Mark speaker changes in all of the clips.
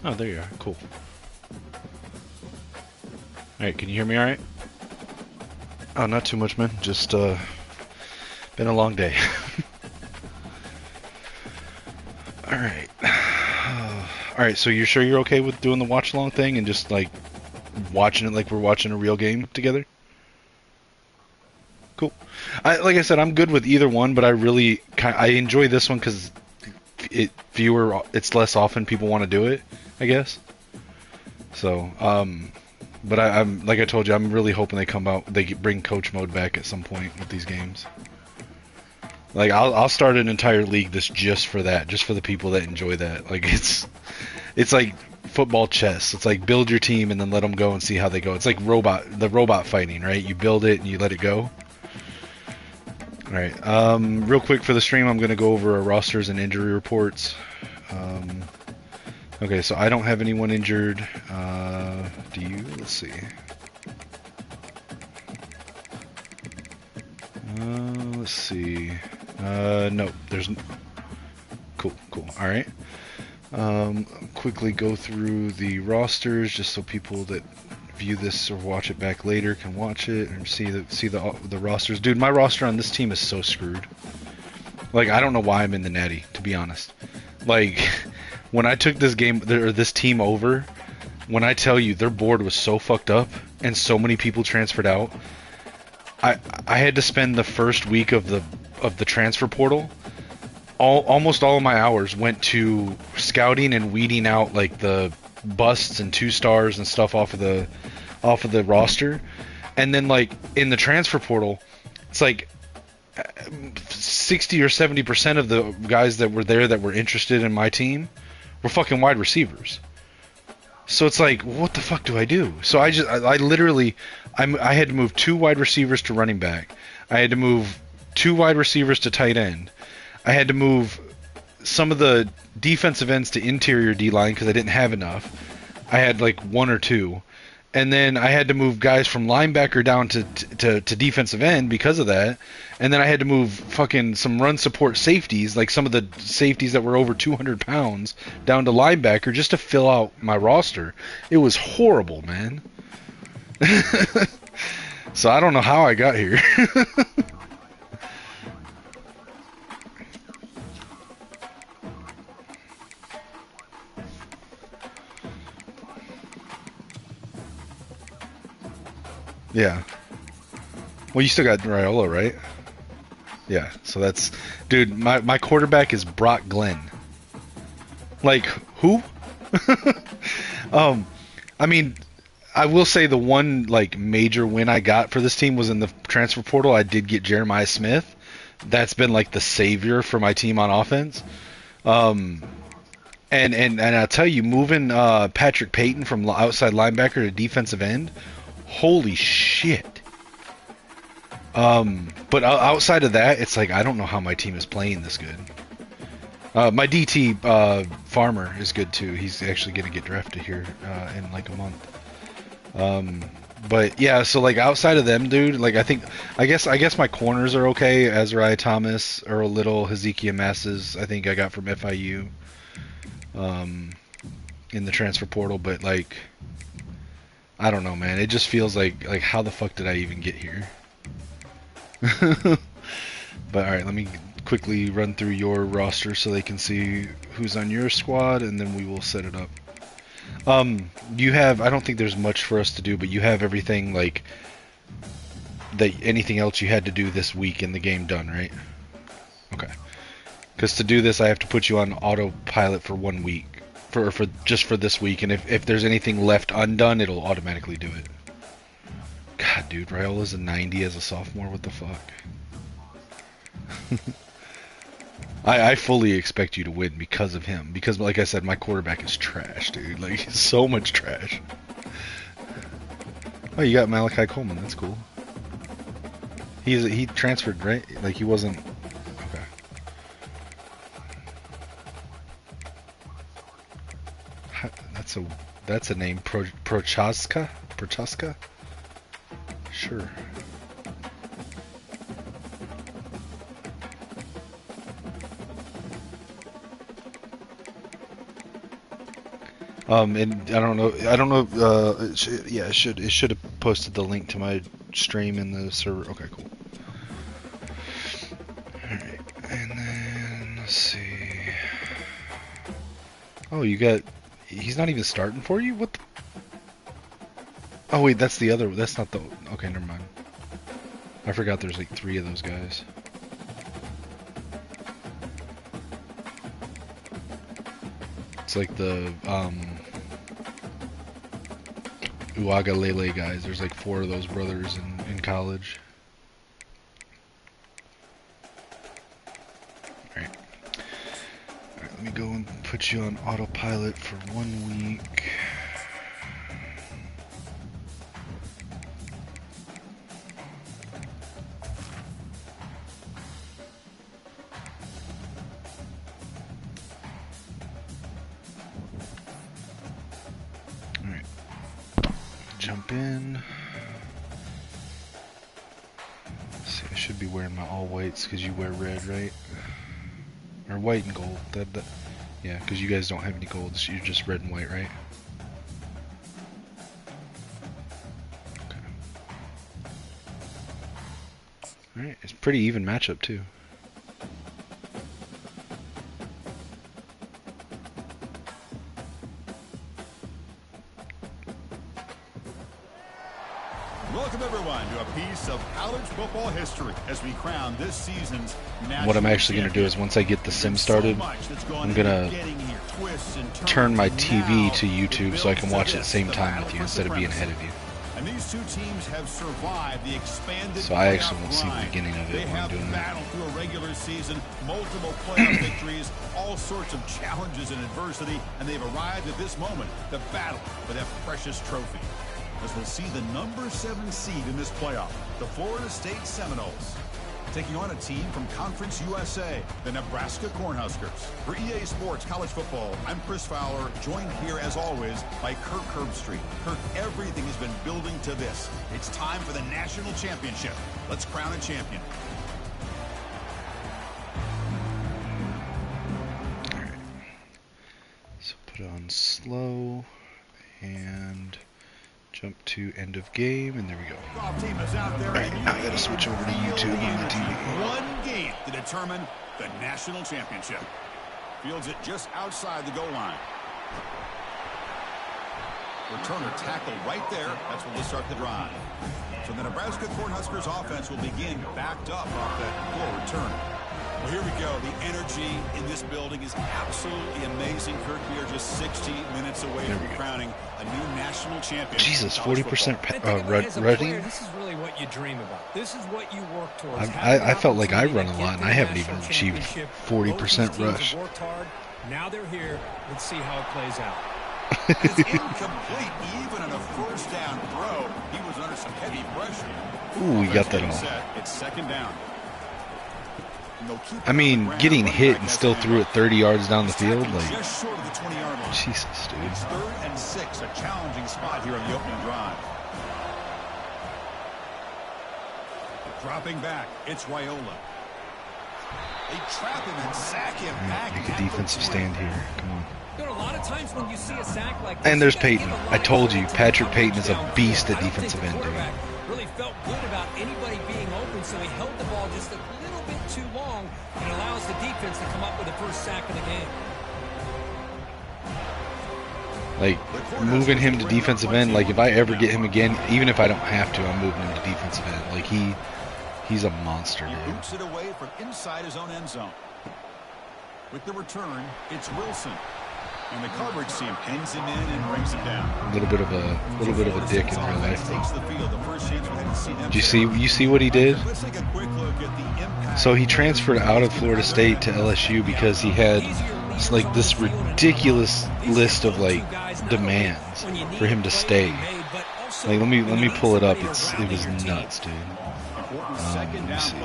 Speaker 1: Oh, there you are. Cool. Alright, can you hear me alright? Oh, not too much, man. Just, been a long day. Alright. Alright, so you're sure you're okay with doing the watch-along thing and just, like, watching it like we're watching a real game together? Cool. Like I said, I'm good with either one, but I enjoy this one because it's less often people want to do it, I guess. So, but I'm like I told you, I'm really hoping they bring coach mode back at some point with these games. Like I'll start an entire league just for that, just for the people that enjoy that. Like it's like football chess. It's like build your team and then let them go and see how they go. It's like the robot fighting, right? You build it and you let it go. All right. Real quick for the stream, I'm gonna go over our rosters and injury reports. Okay, so I don't have anyone injured. Do you? Let's see. Let's see. No, there's. Cool. All right. Quickly go through the rosters just so people that view this or watch it back later can watch it and see the rosters. Dude, my roster on this team is so screwed. Like, I don't know why I'm in the natty, to be honest. Like, when I took this team over, when I tell you their board was so fucked up and so many people transferred out, I had to spend the first week of the transfer portal. Almost all of my hours went to scouting and weeding out like the busts and 2-stars and stuff off of the roster, and then like in the transfer portal, it's like 60 or 70% of the guys that were there that were interested in my team were fucking wide receivers. So it's like, what the fuck do I do? So I literally I had to move 2 wide receivers to running back. I had to move 2 wide receivers to tight end. I had to move some of the defensive ends to interior D-line because I didn't have enough. I had like 1 or 2. And then I had to move guys from linebacker down to defensive end because of that. And then I had to move fucking some run support safeties, like some of the safeties that were over 200 pounds, down to linebacker just to fill out my roster. It was horrible, man. So I don't know how I got here. Yeah. Well, you still got Raiola, right? Yeah. So that's, dude. My quarterback is Brock Glenn. Like who? I mean, I will say the one like major win I got for this team was in the transfer portal. I did get Jeremiah Smith. That's been like the savior for my team on offense. And I'll tell you, moving Patrick Payton from outside linebacker to defensive end. Holy shit. But outside of that, it's like I don't know how my team is playing this good. My DT Farmer is good too. He's actually going to get drafted here in like a month. But yeah, so like outside of them, dude, like I guess my corners are okay. Azariah Thomas, Earl Little, Hezekiah Masses, I think I got from FIU in the transfer portal, but like I don't know, man. It just feels like how the fuck did I even get here? But alright, let me quickly run through your roster so they can see who's on your squad, and then we will set it up. You have, I don't think there's much for us to do, but you have everything, like, anything else you had to do this week in the game done, right? Okay. Because to do this, I have to put you on autopilot for 1 week. For just for this week, and if there's anything left undone, it'll automatically do it. God, dude, Raiola's a 90 as a sophomore. What the fuck? I fully expect you to win because of him. Because, like I said, my quarterback is trash, dude. Like, so much trash. Oh, you got Malachi Coleman. That's cool. He transferred, right? Like, he wasn't... Okay. That's a name. Prochaska? Prochaska? Sure. And I don't know. It should have posted the link to my stream in the server. Okay, cool. All right, and then let's see. Oh, you got. He's not even starting for you. What? Oh wait, that's the other. That's not the. Okay, never mind. I forgot there's like 3 of those guys. It's like the Uagalele guys. There's like 4 of those brothers in college. Alright. Alright, let me go and put you on autopilot for 1 week. Jump in. Let's see, I should be wearing my all whites because you wear red, right? Or white and gold. Yeah, because you guys don't have any gold, so you're just red and white, right? Okay. Alright, it's a pretty even matchup too.
Speaker 2: Welcome everyone to a piece of college football history as we crown this season's national
Speaker 1: What I'm actually going to do is once I get the sim started, I'm going to turn my TV to YouTube so I can watch it at the same time with you instead of being ahead of you.
Speaker 2: And these 2 teams have survived the expanded
Speaker 1: so I actually won't see the beginning of it when I'm doing that.
Speaker 2: They have battled through a regular season, multiple playoff victories, all sorts of challenges and adversity, and they've arrived at this moment to battle for that precious trophy. As we'll see the number 7 seed in this playoff, the Florida State Seminoles, taking on a team from Conference USA, the Nebraska Cornhuskers. For EA Sports College Football, I'm Chris Fowler, joined here as always by Kirk Herbstreit. Kirk, everything has been building to this. It's time for the national championship. Let's crown a champion.
Speaker 1: All right. So put on slow and jump to end of game, and there we go. Alright, now I gotta switch over to YouTube on the TV.
Speaker 2: One game to determine the national championship. Fields it just outside the goal line. Returner tackled right there. That's where we'll start the drive. So the Nebraska Cornhuskers offense will begin backed up off that full return. Well, here we go. The energy in this building is absolutely amazing. Kirk, we are just 60 minutes away from crowning a new national champion.
Speaker 1: Jesus, 40% running.
Speaker 3: This is really what you dream about. This is what you work towards.
Speaker 1: I felt like I run a lot, and I haven't even achieved 40% rush.
Speaker 3: Worked hard. Now they're here. Let's see how it plays out.
Speaker 2: It's incomplete. Even on a first down throw, he was under some heavy pressure.
Speaker 1: Ooh, we got that all.
Speaker 2: It's second down.
Speaker 1: I mean, getting hit and still threw it 30 yards down the field, like,
Speaker 2: just short of the 20-yard line.
Speaker 1: Jesus, dude.
Speaker 2: It's 3rd and 6, a challenging spot here on the opening drive. Dropping back, it's Raiola. They trap him and sack him back.
Speaker 1: Make a defensive stand here. Come on.
Speaker 3: There are a lot of times when you see a sack like this,
Speaker 1: and there's Peyton. I told you, Patrick Peyton is a beast at defensive end, dude.
Speaker 3: Really felt good about anybody being open, so he held the ball just a little bit too long and allows the defense to come up with the first sack of the game.
Speaker 1: Like, moving him to defensive end, like, if I ever get him again, even if I don't have to, I'm moving him to defensive end. Like, he's a monster, dude.
Speaker 2: He boots it away from inside his own end zone. With the return, it's Wilson. And the coverage team pins him in and brings him down.
Speaker 1: A little bit of a dick in real life. Do you see what he did? So he transferred out of Florida State to LSU because he had like this ridiculous list of like demands for him to stay. Like let me pull it up. It was nuts, dude. Let me see.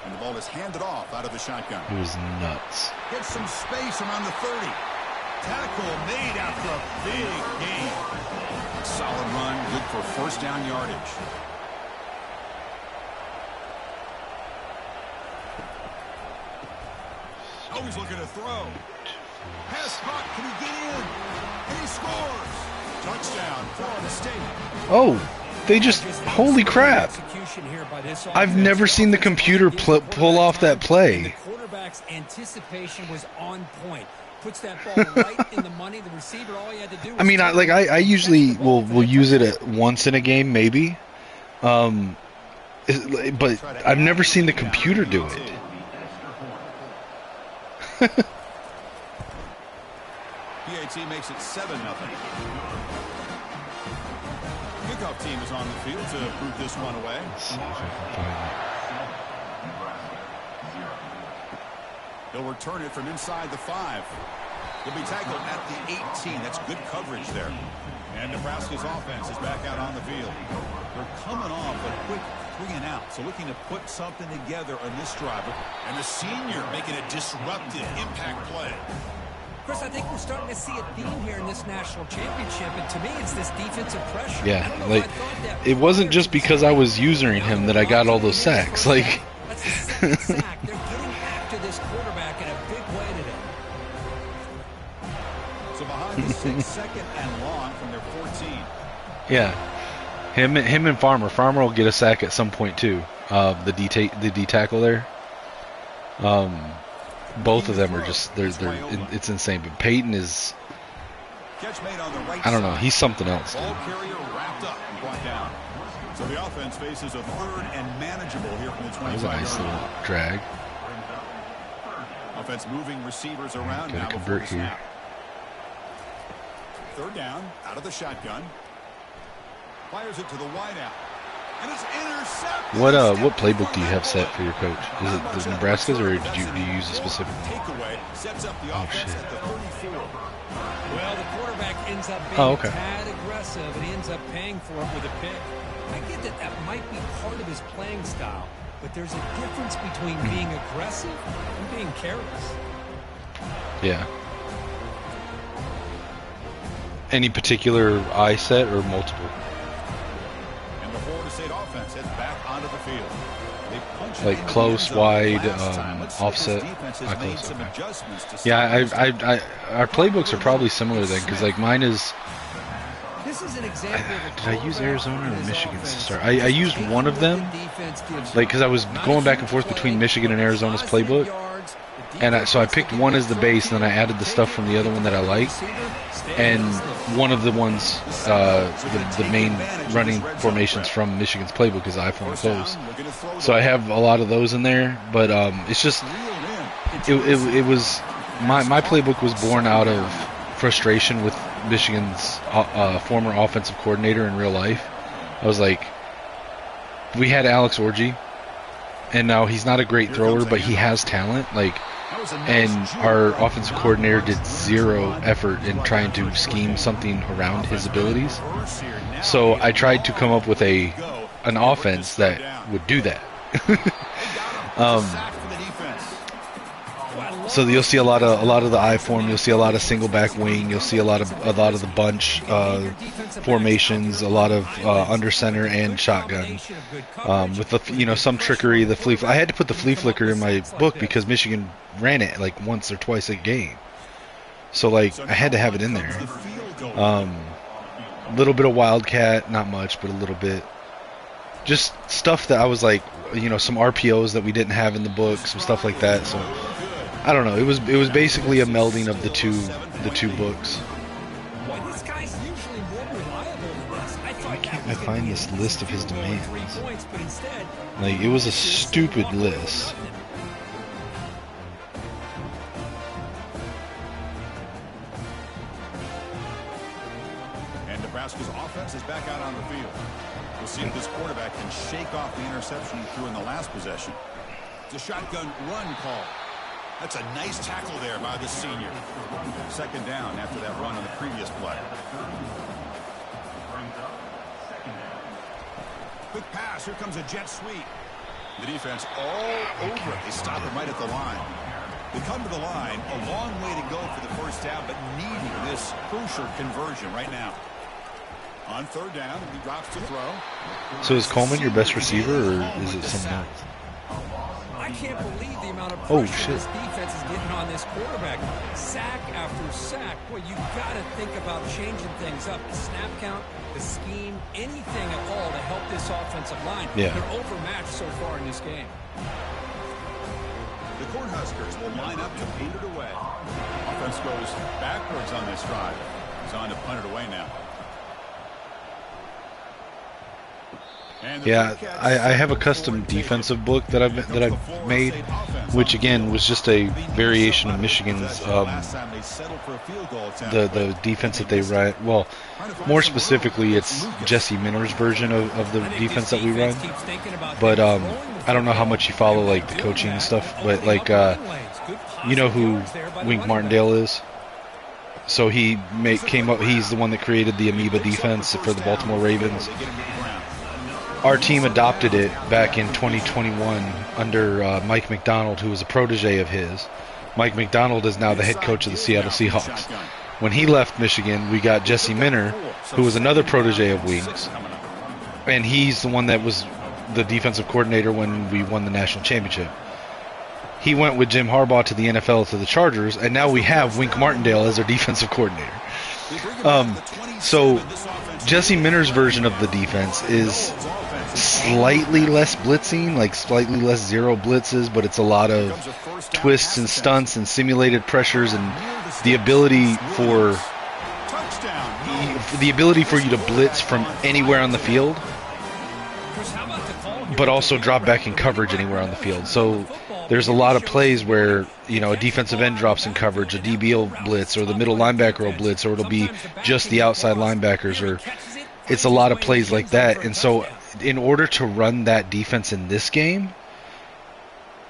Speaker 2: And the ball is handed off out of the shotgun.
Speaker 1: It was nuts.
Speaker 2: Gets some space around the 30. Tackle made after a big gain. Solid run, good for first down yardage. Oh, he's looking to throw. Pass caught. Can he get in? And he scores. Touchdown, Florida State.
Speaker 1: Oh, they just, holy crap. I've never seen the computer pull off that play.
Speaker 3: The quarterback's anticipation was on point. Puts that ball right in the money. The receiver, all he had to do was,
Speaker 1: I mean, I usually will use it once in a game, maybe. But I've never seen the computer do it.
Speaker 2: PAT makes it 7-0. Kickoff team is on the field to boot this one away.
Speaker 1: Let's see if I can find it.
Speaker 2: He'll return it from inside the 5. He'll be tackled at the 18. That's good coverage there. And Nebraska's offense is back out on the field. They're coming off a quick 3-and-out, so looking to put something together on this drive. And the senior making a disruptive impact play.
Speaker 3: Chris, I think we're starting to see a theme here in this national championship, and to me, it's this defensive pressure.
Speaker 1: Yeah, like, it wasn't just because I was using him that I got all those sacks. Like,
Speaker 3: that's the second sack. They're getting after this quarterback in a big way today.
Speaker 2: So behind the 6, second and long from their 14.
Speaker 1: yeah, him and Farmer. Farmer will get a sack at some point too. The D tackle there. Both of them are just it's insane. But Peyton is, I don't know, he's something else.
Speaker 2: Ball carrier wrapped up and brought down. So the offense faces a 3rd and manageable here from the 25.
Speaker 1: That was a nice little drag.
Speaker 2: Offense moving receivers around
Speaker 1: Gotta
Speaker 2: now
Speaker 1: convert
Speaker 2: before the
Speaker 1: here.
Speaker 2: snap. 3rd down, out of the shotgun. Fires it to the wideout. And it's intercepted.
Speaker 1: What playbook do you have set for your coach? Is it the Nebraska's, or do you use a specific one?
Speaker 2: Takeaway sets up the offense at the 34.
Speaker 3: Well, the quarterback ends up being a tad aggressive, and he ends up paying for it with a pick. I get that might be part of his playing style, but there's a difference between being aggressive and being careless.
Speaker 1: Yeah. Any particular eye set or multiple?
Speaker 2: And the Florida State offense heads back onto the field.
Speaker 1: Like close, wide, offset. Not close. Okay. Yeah, our playbooks are probably similar then, because like mine is.
Speaker 3: This is an example
Speaker 1: Did I use Arizona or Michigan to start? I used one of them, like, because I was going back and forth between Michigan and Arizona's playbook, and so I picked one as the base, and then I added the stuff from the other one that I liked, and one of the ones, the main running formations from Michigan's playbook is I-form close. So I have a lot of those in there, but it's just it was my playbook was born out of frustration with Michigan's former offensive coordinator in real life. I was like, we had Alex Orji, and now he's not a great thrower, but he has talent. Like, and our offensive coordinator did zero effort in trying to scheme something around his abilities. So I tried to come up with an offense that would do that. So you'll see a lot of the I form. You'll see a lot of single back wing. You'll see a lot of the bunch formations. A lot of under center and shotgun. With the some trickery. The flea. I had to put the flea flicker in my book because Michigan ran it like once or twice a game. So like I had to have it in there. A little bit of wildcat, not much, but a little bit. Just stuff that I was like, some RPOs that we didn't have in the book, some stuff like that. So. I don't know. It was basically a melding of the two books. Why can't I find this list of his demands? Like, it was a stupid list.
Speaker 2: And Nebraska's offense is back out on the field. We'll see if this quarterback can shake off the interception he threw in the last possession. It's a shotgun run call. That's a nice tackle there by the senior. 2nd down after that run on the previous play. Quick pass. Here comes a jet sweep. The defense all over it. They stop him right at the line. They come to the line. A long way to go for the first down, but needing this crucial conversion right now. On 3rd down, he drops to throw.
Speaker 1: So is Coleman your best receiver, or is it someone else?
Speaker 3: I I can't believe the amount of
Speaker 1: Oh,
Speaker 3: pressure
Speaker 1: shit.
Speaker 3: this defense is getting on this quarterback. Sack after sack. Boy, you got to think about changing things up. The snap count, the scheme, anything at all to help this offensive line.
Speaker 1: Yeah.
Speaker 3: They're overmatched so far in this game.
Speaker 2: The Cornhuskers will line up to punt it away. Offense goes backwards on this drive. He's on to punt it away now.
Speaker 1: Yeah, I have a custom defensive book that I've made, which again was just a variation of Michigan's the defense that they run. Well, more specifically, it's Jesse Minter's version of the defense that we run. But I don't know how much you follow like the coaching and stuff, but like you know who Wink Martindale is? So he came up. He's the one that created the amoeba defense for the Baltimore Ravens. Our team adopted it back in 2021 under Mike McDonald, who was a protege of his. Mike McDonald is now the head coach of the Seattle Seahawks. When he left Michigan, we got Jesse Minter, who was another protege of Wink's, and he's the one that was the defensive coordinator when we won the national championship. He went with Jim Harbaugh to the NFL to the Chargers, and now we have Wink Martindale as our defensive coordinator. So Jesse Minter's version of the defense is slightly less blitzing, like slightly less zero blitzes, but it's a lot of twists and stunts and simulated pressures and the ability for you to blitz from anywhere on the field, but also drop back in coverage anywhere on the field. So there's a lot of plays where, you know, a defensive end drops in coverage, a DB will blitz, or the middle linebacker will blitz, or it'll be just the outside linebackers, or it's a lot of plays like that. And so in order to run that defense in this game,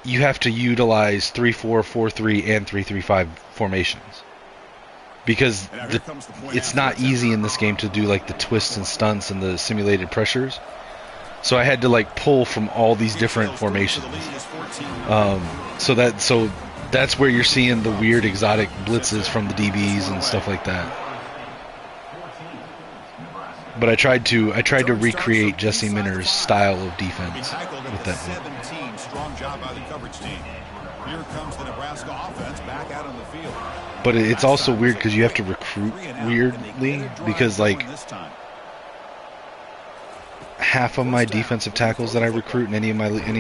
Speaker 1: you have to utilize 3-4, 4-3, and 3-3-5 formations. Because it's not easy in this game to do like the twists and stunts and the simulated pressures. So I had to like pull from all these different formations. So that's where you're seeing the weird exotic blitzes from the DBs and stuff like that. But I tried to recreate Jesse Minter's style of defense with that book.
Speaker 2: Strong job by the coverage team. Here comes the Nebraska offense back out on the field.
Speaker 1: But it's also weird because you have to recruit weirdly, because like half of my defensive tackles that I recruit in any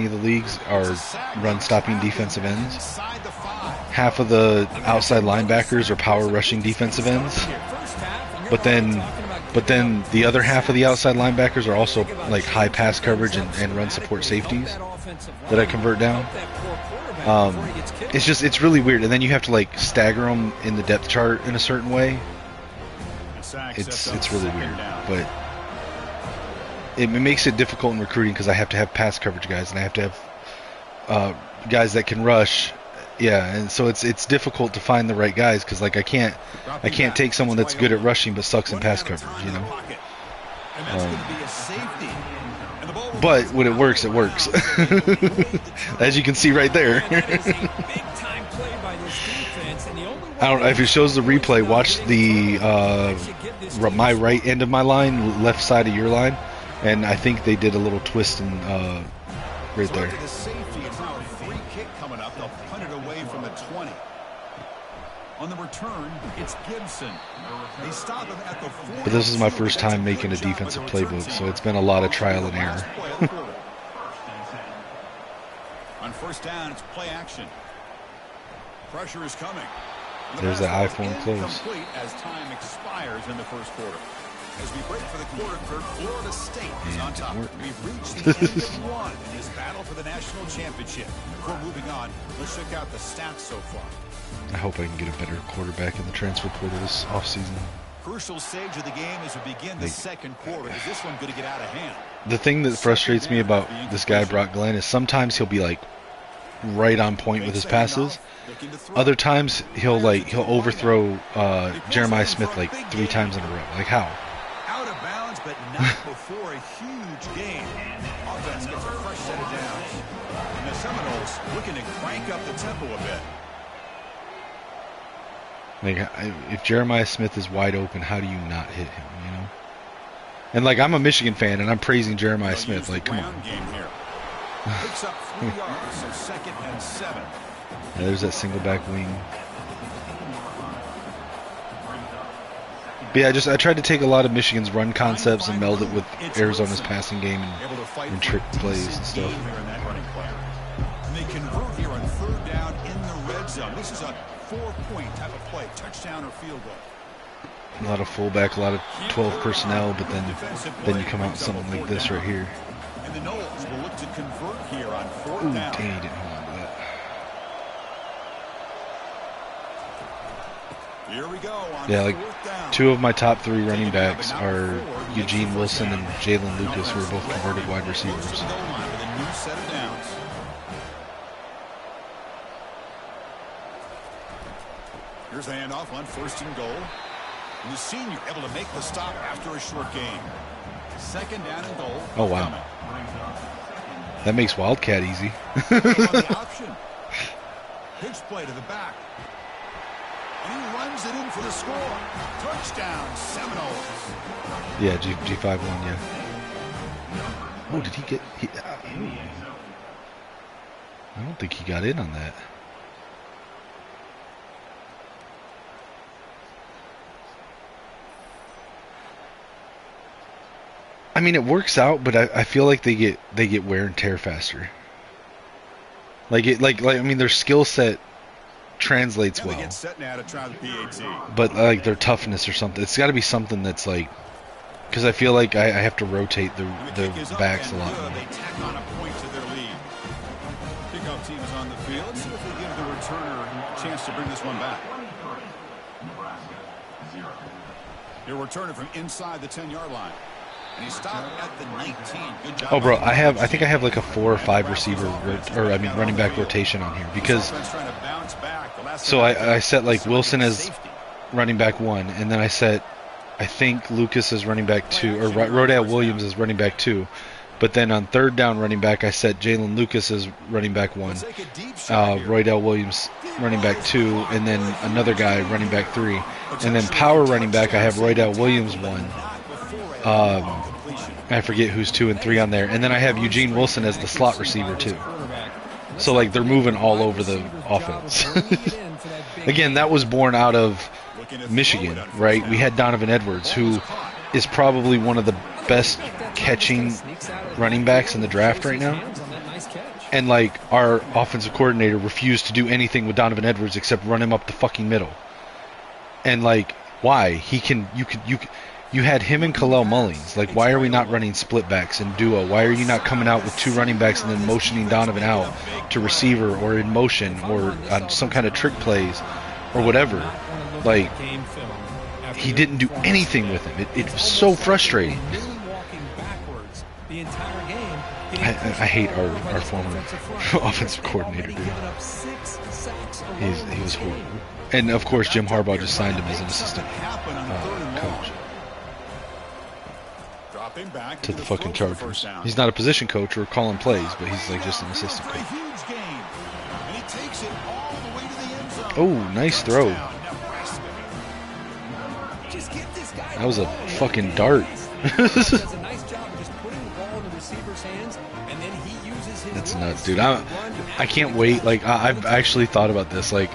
Speaker 1: of the leagues are run-stopping defensive ends. Half of the outside linebackers are power rushing defensive ends. But then the other half of the outside linebackers are also like high pass coverage and run support safeties that I convert down. It's really weird, and then you have to like stagger them in the depth chart in a certain way. It's really weird, but it makes it difficult in recruiting because I have to have pass coverage guys and I have to have guys that can rush. Yeah, and so it's difficult to find the right guys because like I can't take someone that's good at rushing but sucks in pass coverage, you know. But when it works, it works. As you can see right there. I don't know if it shows the replay. Watch the my right end of my line, left side of your line, and I think they did a little twist and right there.
Speaker 2: On the return, it's Gibson. They stop him at the 40.
Speaker 1: But this is my first time making a defensive playbook, so it's been a lot of trial and error.
Speaker 2: On first down, it's play action. Pressure is coming.
Speaker 1: There's the iPhone close.
Speaker 2: As time expires in the first quarter. As we break for the quarter, Florida State is on top. We've reached the end of one in this battle for the national championship. Before moving on, let's check out the stats so far.
Speaker 1: I hope I can get a better quarterback in the transfer portal this offseason.
Speaker 2: Crucial stage of the game as we begin the second quarter. Is this one going to get out of hand?
Speaker 1: The thing that frustrates me about this guy, Brock Glenn, is sometimes he'll be like right on point with his passes. Other times he'll overthrow Jeremiah Smith like 3 times in a row. Like how?
Speaker 2: Out of bounds, but not before a huge gain. Offense gets a fresh set of downs. And the Seminoles looking to crank up the tempo a bit.
Speaker 1: Like, if Jeremiah Smith is wide open, how do you not hit him, you know? And, like, I'm a Michigan fan, and I'm praising Jeremiah Smith. Like, come on.
Speaker 2: Picks up 3 yards, so 2nd and 7.
Speaker 1: Yeah, there's that single back wing. But yeah, I tried to take a lot of Michigan's run concepts and meld it with Arizona's passing game and trick plays and stuff.
Speaker 2: And they convert here on 3rd down in the red zone. This is a 4-point type of play, touchdown or field goal.
Speaker 1: A lot of fullback, a lot of 12 personnel, but then you come out with something like this right here.
Speaker 2: And the Noles will look to convert here on 4th
Speaker 1: Ooh,
Speaker 2: down.
Speaker 1: dang, he didn't hold on to that.
Speaker 2: Here we go on
Speaker 1: Yeah, like
Speaker 2: 4th down.
Speaker 1: 2 of my top 3 running backs are Eugene Wilson and Jalen Lucas, who are both converted wide receivers.
Speaker 2: With a new set of downs. Here's the handoff on 1st and goal. And the senior able to make the stop after a short gain. 2nd down and goal.
Speaker 1: Oh, wow. That makes Wildcat easy.
Speaker 2: On the option. Pitch play to the back. And he runs it in for the score. Touchdown, Seminoles.
Speaker 1: Yeah, G5 won, yeah. Oh, did he get... I don't think he got in on that. I mean, it works out, but I feel like they get wear and tear faster. Like I mean, their skill set translates well, but like their toughness or something, it's got to be something that's like, because I feel like I have to rotate the backs a lot more.
Speaker 2: They tack on a point to their lead. Kickoff team is on the field. See if they give the returner a chance to bring this one back. Your returner from inside the 10-yard line. And he stopped at the 19. Good job.
Speaker 1: Oh, bro, I think I have like a 4 or 5 receiver, running back rotation on here, because so I set like Wilson as running back 1, and then I think Lucas as running back 2, or Rodale Williams as running back 2, but then on 3rd down running back I set Jalen Lucas as running back 1, Rodale Williams running back 2, and then another guy running back 3, and then power running back I have Rodale Williams 1. I forget who's 2 and 3 on there, and then I have Eugene Wilson as the slot receiver too. So like they're moving all over the offense. Again, that was born out of Michigan, right? We had Donovan Edwards, who is probably one of the best catching running backs in the draft right now. And like our offensive coordinator refused to do anything with Donovan Edwards except run him up the fucking middle. And like, why? You had him and Khalil Mullings. Like, why are we not running split backs and duo? Why are you not coming out with 2 running backs and then motioning Donovan out to receiver or in motion or on some kind of trick plays or whatever? Like, he didn't do anything with him. It was so frustrating. I hate our former offensive coordinator, dude. He was horrible. And, of course, Jim Harbaugh just signed him as an assistant coach. To the fucking Chargers. He's not a position coach or calling plays, but he's like just an assistant coach. Oh, nice throw. That was a fucking dart. That's nuts, dude. I can't wait. Like, I've actually thought about this. Like,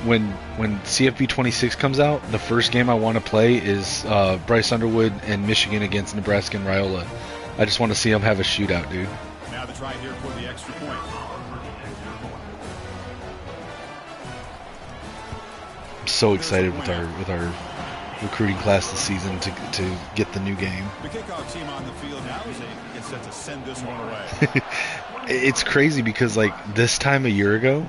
Speaker 1: when CFB25 comes out, the first game I want to play is Bryce Underwood and Michigan against Nebraska and Raiola. I just want to see them have a shootout, dude.
Speaker 2: Now the try here for the extra point.
Speaker 1: I'm so excited with our recruiting class this season to get the new game.
Speaker 2: The kickoff team on the field now is set to send this one away.
Speaker 1: It's crazy because like this time a year ago,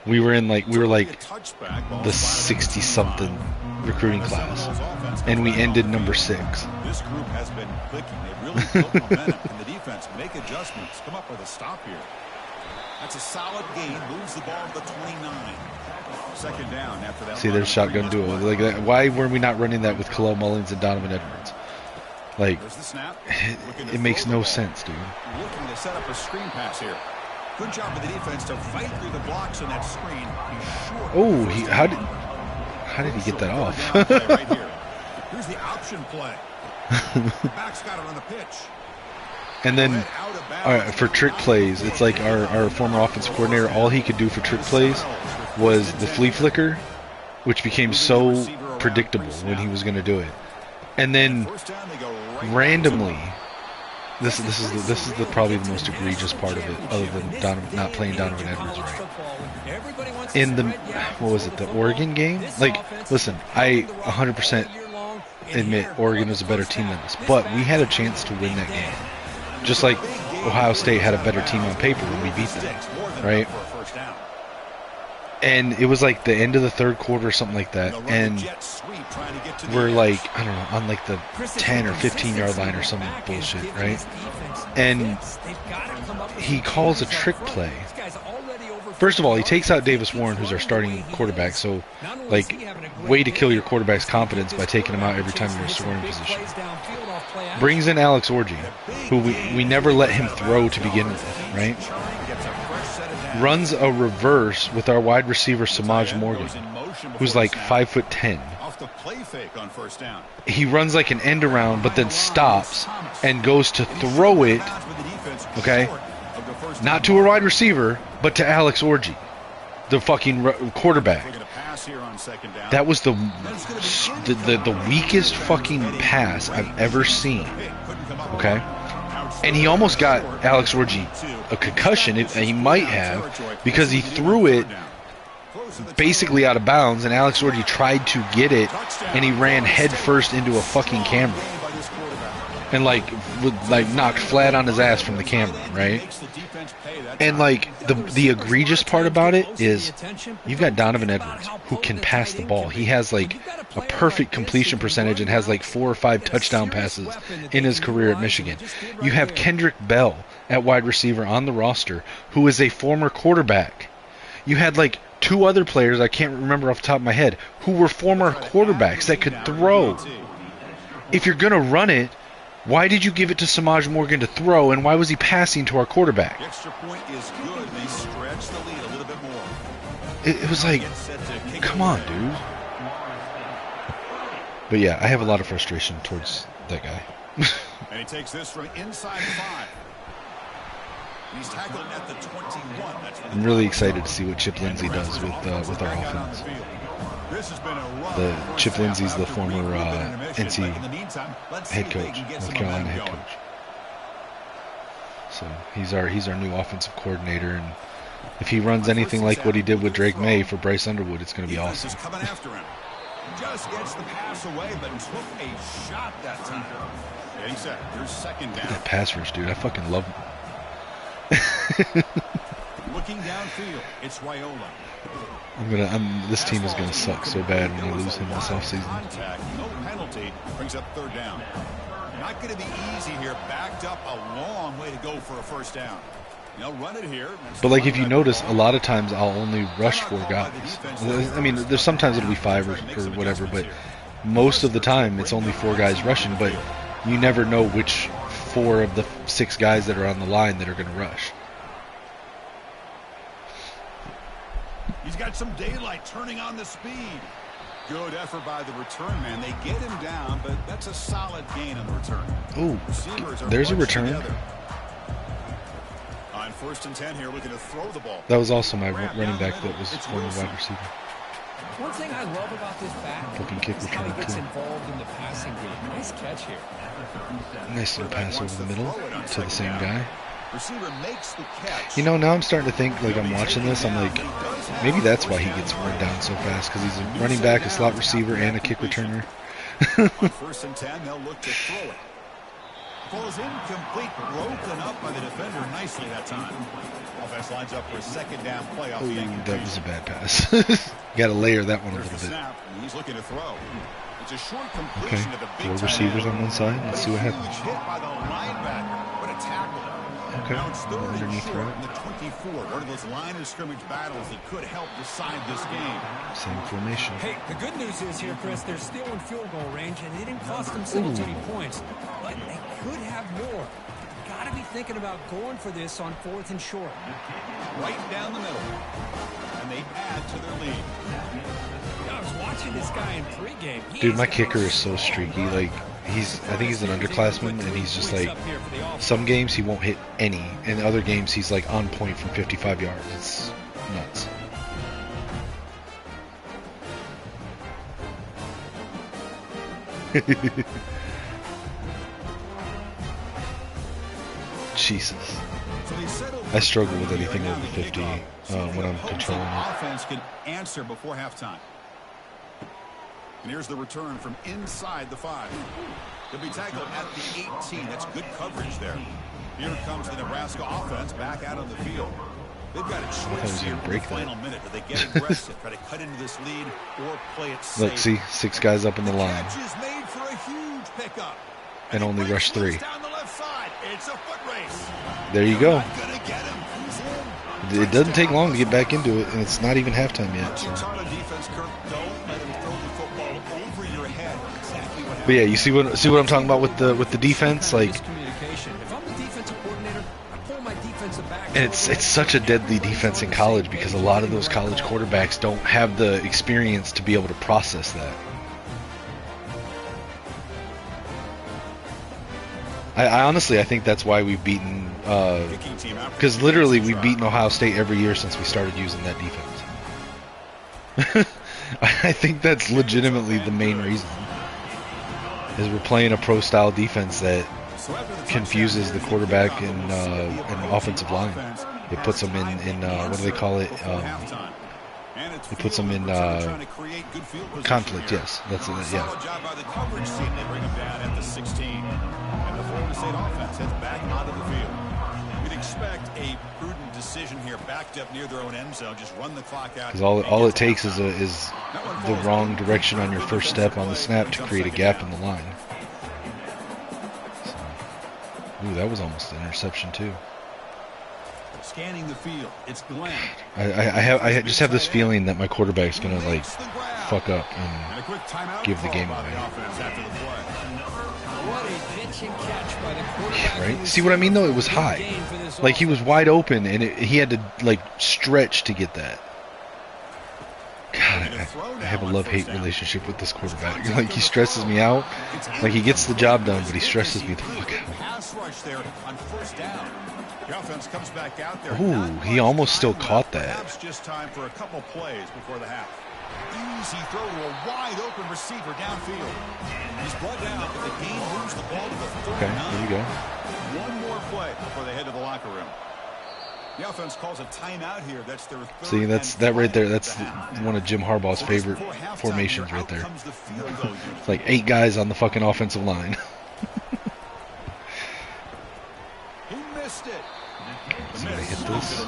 Speaker 1: we were like the 60-something recruiting class, and we ended number 6.
Speaker 2: This group has been clicking. They've really built momentum, and the defense make adjustments, come up with a stop here. That's a solid gain. Moves the ball to the 29. 2nd down after that.
Speaker 1: See, there's shotgun duo. Like, why were we not running that with Khalil Mullings and Donovan Edwards? Like, it makes no sense, dude.
Speaker 2: Looking to set up a screen pass here. Good job with the defense to fight through the blocks on that screen.
Speaker 1: Oh, how did he get that off?
Speaker 2: Right here. Here's the option play. Back's got it on the pitch.
Speaker 1: And then for trick plays, it's like our former offensive coordinator, all he could do for trick plays was the flea flicker, which became so predictable when he was going to do it. And then randomly, this is probably the most egregious part of it, other than not playing Donovan Edwards right. In the, what was it, the Oregon game? Like, listen, I 100% admit Oregon was a better team than us, but we had a chance to win that game. Just like Ohio State had a better team on paper when we beat them, right? And it was like the end of the third quarter or something like that, and we're like, I don't know, on like the 10 or 15 yard line or some bullshit, right? And he calls a trick play. First of all, he takes out Davis Warren, who's our starting quarterback, so like, way to kill your quarterback's confidence by taking him out every time you're in scoring position. Brings in Alex Orji, who we never let him throw to begin with, right? Runs a reverse with our wide receiver Samaj Morgan, who's like 5'10". He runs like an end around, but then stops and goes to throw it, okay, not to a wide receiver, but to Alex Orji, the fucking quarterback. That was the weakest fucking pass I've ever seen, okay? And he almost got Alex Orji a concussion. He might have, because he threw it basically out of bounds, and Alex Orji tried to get it, and he ran headfirst into a fucking camera, and like knocked flat on his ass from the camera, right? And like the egregious part about it is you've got Donovan Edwards, who can pass the ball. He has like a perfect completion percentage and has like 4 or 5 touchdown passes in his career at Michigan. You have Kendrick Bell at wide receiver on the roster, who is a former quarterback. You had like 2 other players, I can't remember off the top of my head, who were former quarterbacks that could throw. If you're going to run it, why did you give it to Samaj Morgan to throw, and why was he passing to our quarterback?
Speaker 2: Extra point is good. They stretch the lead a little bit more.
Speaker 1: It was like, come on, dude. But yeah, I have a lot of frustration towards that guy.
Speaker 2: And he takes this from inside 5. He's tackled at the 21.
Speaker 1: I'm really excited to see what Chip Lindsey does with our offense. Chip Lindsey's the former NC head coach, North Carolina head coach. So he's our new offensive coordinator, and if he runs anything like what he did with Drake May for Bryce Underwood, it's going to be awesome.
Speaker 2: Just gets the pass away, but took a shot that time. Yeah, he said, "You're second down."
Speaker 1: That pass rush, dude, I fucking love him.
Speaker 2: Looking downfield, it's Raiola.
Speaker 1: This team is gonna suck so bad when I lose him this offseason.
Speaker 2: No penalty, brings up third down. Not going to be easy here. Backed up a long way to go for a first down. Run it here.
Speaker 1: But like, if you notice, a lot of times I'll only rush 4 guys. I mean, there's sometimes it'll be 5 or whatever, but most of the time it's only 4 guys rushing. But you never know which 4 of the 6 guys that are on the line that are going to rush.
Speaker 2: He's got some daylight, turning on the speed. Good effort by the return man. They get him down, but that's a solid gain on the return.
Speaker 1: Ooh, there's a return.
Speaker 2: Together. On 1st and 10 here, looking to throw the ball.
Speaker 1: That was also my running back that was former wide receiver.
Speaker 3: One thing I love about this back is how he gets involved in the passing game. Nice catch here.
Speaker 1: Nice little pass over the middle to the same guy.
Speaker 2: Receiver makes the catch.
Speaker 1: Now I'm starting to think, like, I'm watching this, I'm like, maybe that's why he gets worn down so fast, because he's a running back, a slot receiver, and a kick returner.
Speaker 2: On 1st and 10, they'll look to throw it. Falls incomplete, broken up by the defender nicely that time. Offense lines up for a second down play off the incomplete.
Speaker 1: That was a bad pass. You got to layer that one a little bit.
Speaker 2: Snap, he's looking to throw. It's a short completion to the big
Speaker 1: 4 receivers on one side. Let's see what happens.
Speaker 2: Huge hit by the linebacker. What a tackle.
Speaker 1: Okay.
Speaker 2: Now it's third and
Speaker 1: Underneath
Speaker 2: short
Speaker 1: right.
Speaker 2: in the 24. One of those line of scrimmage battles that could help decide this game.
Speaker 1: Same formation.
Speaker 3: Hey, the good news is here, Chris, they're still in field goal range, and they didn't cost themselves any points, but they could have more. Got to be thinking about going for this on 4th and short.
Speaker 2: Right down the middle. And they add to their lead.
Speaker 3: I was watching this guy in pregame.
Speaker 1: Dude, my kicker is so streaky. Like, I think he's an underclassman, and he's just like, some games he won't hit any, and other games he's like on point from 55 yards. It's nuts. Jesus. I struggle with anything over 50 when I'm controlling it.
Speaker 2: Offense can answer before halftime. And here's the return from inside the 5. He'll be tackled at the 18. That's good coverage there. Here comes the Nebraska offense back out on the field. They've got a choice here in the final minute. Do they get aggressive, try to cut into this lead, or play it safe?
Speaker 1: Look, see, 6 guys up in the line.
Speaker 2: Catch is made for a huge pickup.
Speaker 1: And only rush 3.
Speaker 2: Down the left side. It's a foot race.
Speaker 1: There you go.
Speaker 2: Not gonna get him. He's in.
Speaker 1: It doesn't take long to get back into it, and it's not even halftime yet. So.
Speaker 2: It's on a defense, Kirk. Don't let him throw the football over your head. Exactly what happened.
Speaker 1: But yeah, you see what I'm talking about with the defense, like.
Speaker 3: If I'm the defensive coordinator, I pull my defensive back.
Speaker 1: And it's such a deadly defense in college because a lot of those college quarterbacks don't have the experience to be able to process that. I honestly, I think that's why we've beaten, because literally we've beaten Ohio State every year since we started using that defense. I think that's legitimately the main reason, is we're playing a pro-style defense that confuses the quarterback and offensive line. It puts them in what do they call it? It puts them in conflict. Yes, that's it. Yeah.
Speaker 2: Florida State offense heads back onto the field. We'd expect a prudent decision here, backed up near their own end zone. Just run the clock out.
Speaker 1: Because all it takes is the wrong direction on your first step on the snap to create a gap in the line. So, ooh, that was almost an interception too.
Speaker 2: Scanning the field, it's Glenn.
Speaker 1: I just have this feeling that my quarterback's gonna like fuck up and give the game away. Right? See what I mean though? It was high. Like he was wide open and he had to like stretch to get that. God, I have a love-hate relationship with this quarterback. Like he stresses me out. Like he gets the job done, but he stresses me the fuck out. Ooh, he almost still caught that.
Speaker 2: Just time for a couple plays before the half. Easy throw to a wide open receiver downfield. He's brought down, but the game moves the ball to the 39.
Speaker 1: Okay, there you go.
Speaker 2: One more play before they head to the locker room. The offense calls a timeout here. That's their third.
Speaker 1: See, that right there. That's one of Jim Harbaugh's favorite formations right there. It's like 8 guys on the fucking offensive line.
Speaker 2: He missed it.
Speaker 1: See if they hit this.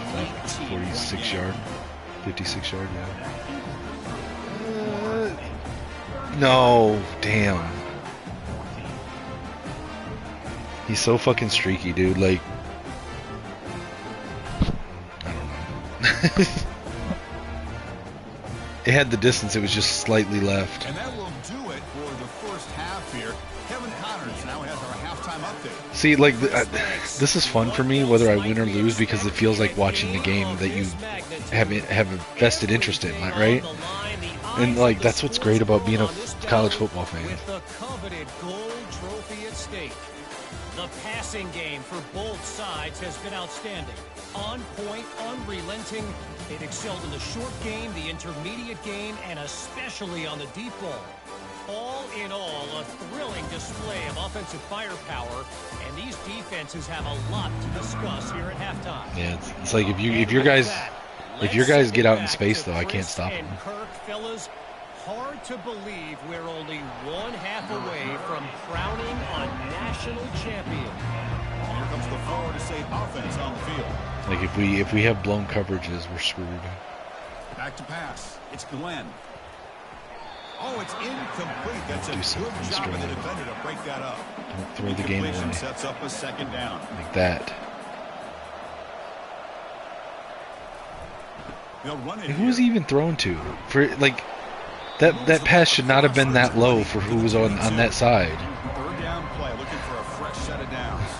Speaker 1: 46 yard, 56 yard, yeah. No, damn. He's so fucking streaky, dude. Like, I don't know. It had the distance. It was just slightly left.
Speaker 2: And that will do it for the first half here. Kevin Connors now has our halftime update.
Speaker 1: See, like, this is fun for me, whether I win or lose, because it feels like watching the game that you have a vested interest in, right? And like that's what's great about being a college football fan.
Speaker 4: With the coveted gold trophy at stake, the passing game for both sides has been outstanding. On point, unrelenting. They've excelled in the short game, the intermediate game, and especially on the deep ball. All in all, a thrilling display of offensive firepower, and these defenses have a lot to discuss here at halftime.
Speaker 1: Yeah, it's like if your guys get out in space, though, I can't stop them.
Speaker 4: Kirk, fellas, hard to believe we're only one half away from crowning a national champion.
Speaker 2: And here comes the Florida State offense on the field.
Speaker 1: Like if we have blown coverages, we're screwed.
Speaker 2: Back to pass. It's Glenn. Oh, it's incomplete. That's a good job of the defender to break that up.
Speaker 1: Don't throw the game away.
Speaker 2: Sets up a second down.
Speaker 1: Like that. And who was he even thrown to? For like that pass should not have been that low for who was on that side.
Speaker 2: Third down play, looking for a fresh set of downs.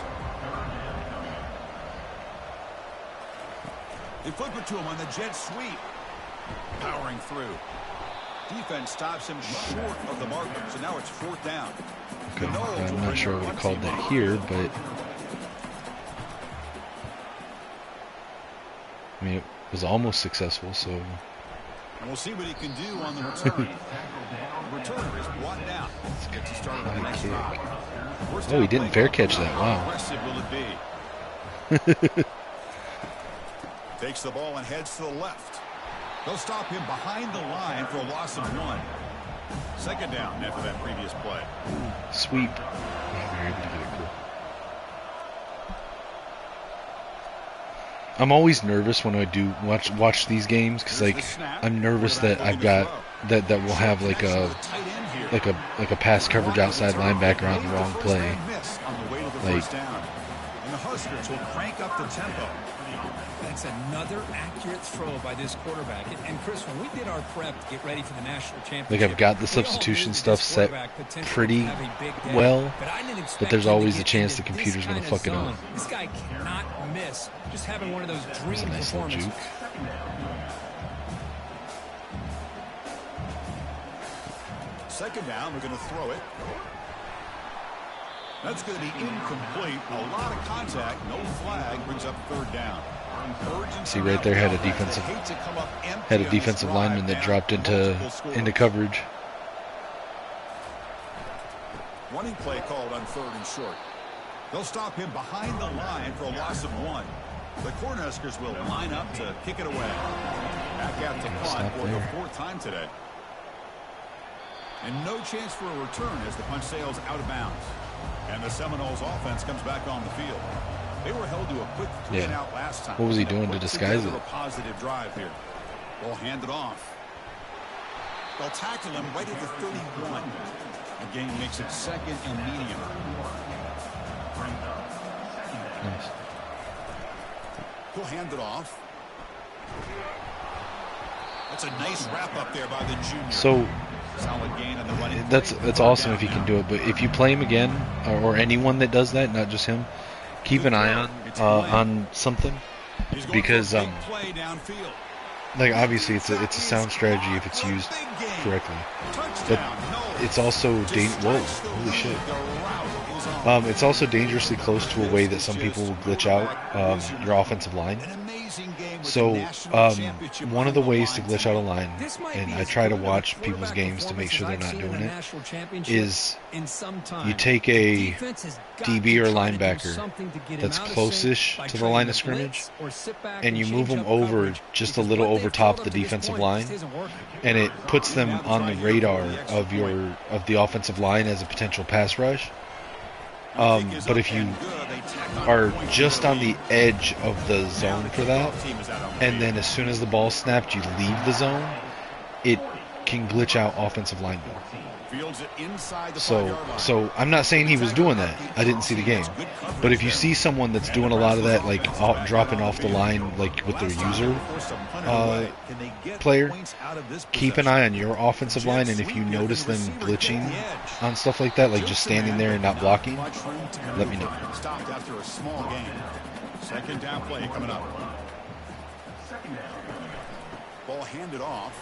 Speaker 2: They flip it to him on the jet sweep. Powering through. Defense stops him short of the marker, so now it's 4th down.
Speaker 1: Okay, I'm not sure I would have called that here, but I mean, it was almost successful, so.
Speaker 2: And we'll see what he can do on the return. Returner is brought down. Gets you started on the next drive.
Speaker 1: Oh, he didn't fair catch that. Wow.
Speaker 2: How aggressive will it be? Takes the ball and heads to the left. They'll stop him behind the line for a loss of 1. 2nd down after that previous play.
Speaker 1: Sweep. Yeah, we were able to get it cool. I'm always nervous when I do watch these games because like I'm nervous that I've got that we'll have like a pass coverage outside linebacker on the wrong play. Like,
Speaker 2: and the Huskers will crank up the tempo.
Speaker 3: That's another accurate throw by this quarterback. And Chris, when we did our prep to get ready for the national championship,
Speaker 1: like I've got the substitution stuff set pretty well, but there's always a chance the computer's going to fuck it up.
Speaker 3: This guy cannot miss. Just having one of those dream
Speaker 1: Nice
Speaker 3: performances.
Speaker 2: Second down, we're going to throw it. That's going to be incomplete. A lot of contact, no flag, brings up 3rd down.
Speaker 1: See right there had a defensive lineman that dropped into coverage.
Speaker 2: Running play called on 3rd and short. They'll stop him behind the line for a loss of 1. The Cornhuskers will line up to kick it away. Back out to punt for the 4th time today. And no chance for a return as the punch sails out of bounds. And the Seminoles offense comes back on the field. They were held to a quick 3-and-out last time.
Speaker 1: What was he doing to disguise it?
Speaker 2: A positive drive here. Ball handed off. They'll tackle him right at the 31. The game makes it 2nd and medium.
Speaker 1: Nice.
Speaker 2: He'll hand it off. That's a nice wrap up there by the junior.
Speaker 1: So
Speaker 2: solid gain on the running.
Speaker 1: That's awesome if he can do it. But if you play him again, or anyone that does that, not just him, keep an eye on something, because like obviously it's a sound strategy if it's used correctly, but it's also holy shit. It's also dangerously close to a way that some people will glitch out your offensive line. So one of the ways to glitch out a line, and I try to watch people's games to make sure they're not doing it, is you take a DB or linebacker that's close-ish to the line of scrimmage, and you move them over just a little over top the defensive line, and it puts them on the radar of the offensive line as a potential pass rush. But if you are just on the edge of the zone for that, and then as soon as the ball snapped, you leave the zone, it can glitch out offensive linemen. So I'm not saying he was doing that. I didn't see the game. But if you see someone that's doing a lot of that, like dropping off the line, like with their user player, keep an eye on your offensive line, and if you notice them glitching on stuff like that, like just standing there and not blocking, let me know.
Speaker 2: Stopped after a small gain. 2nd down play coming up. Ball handed off.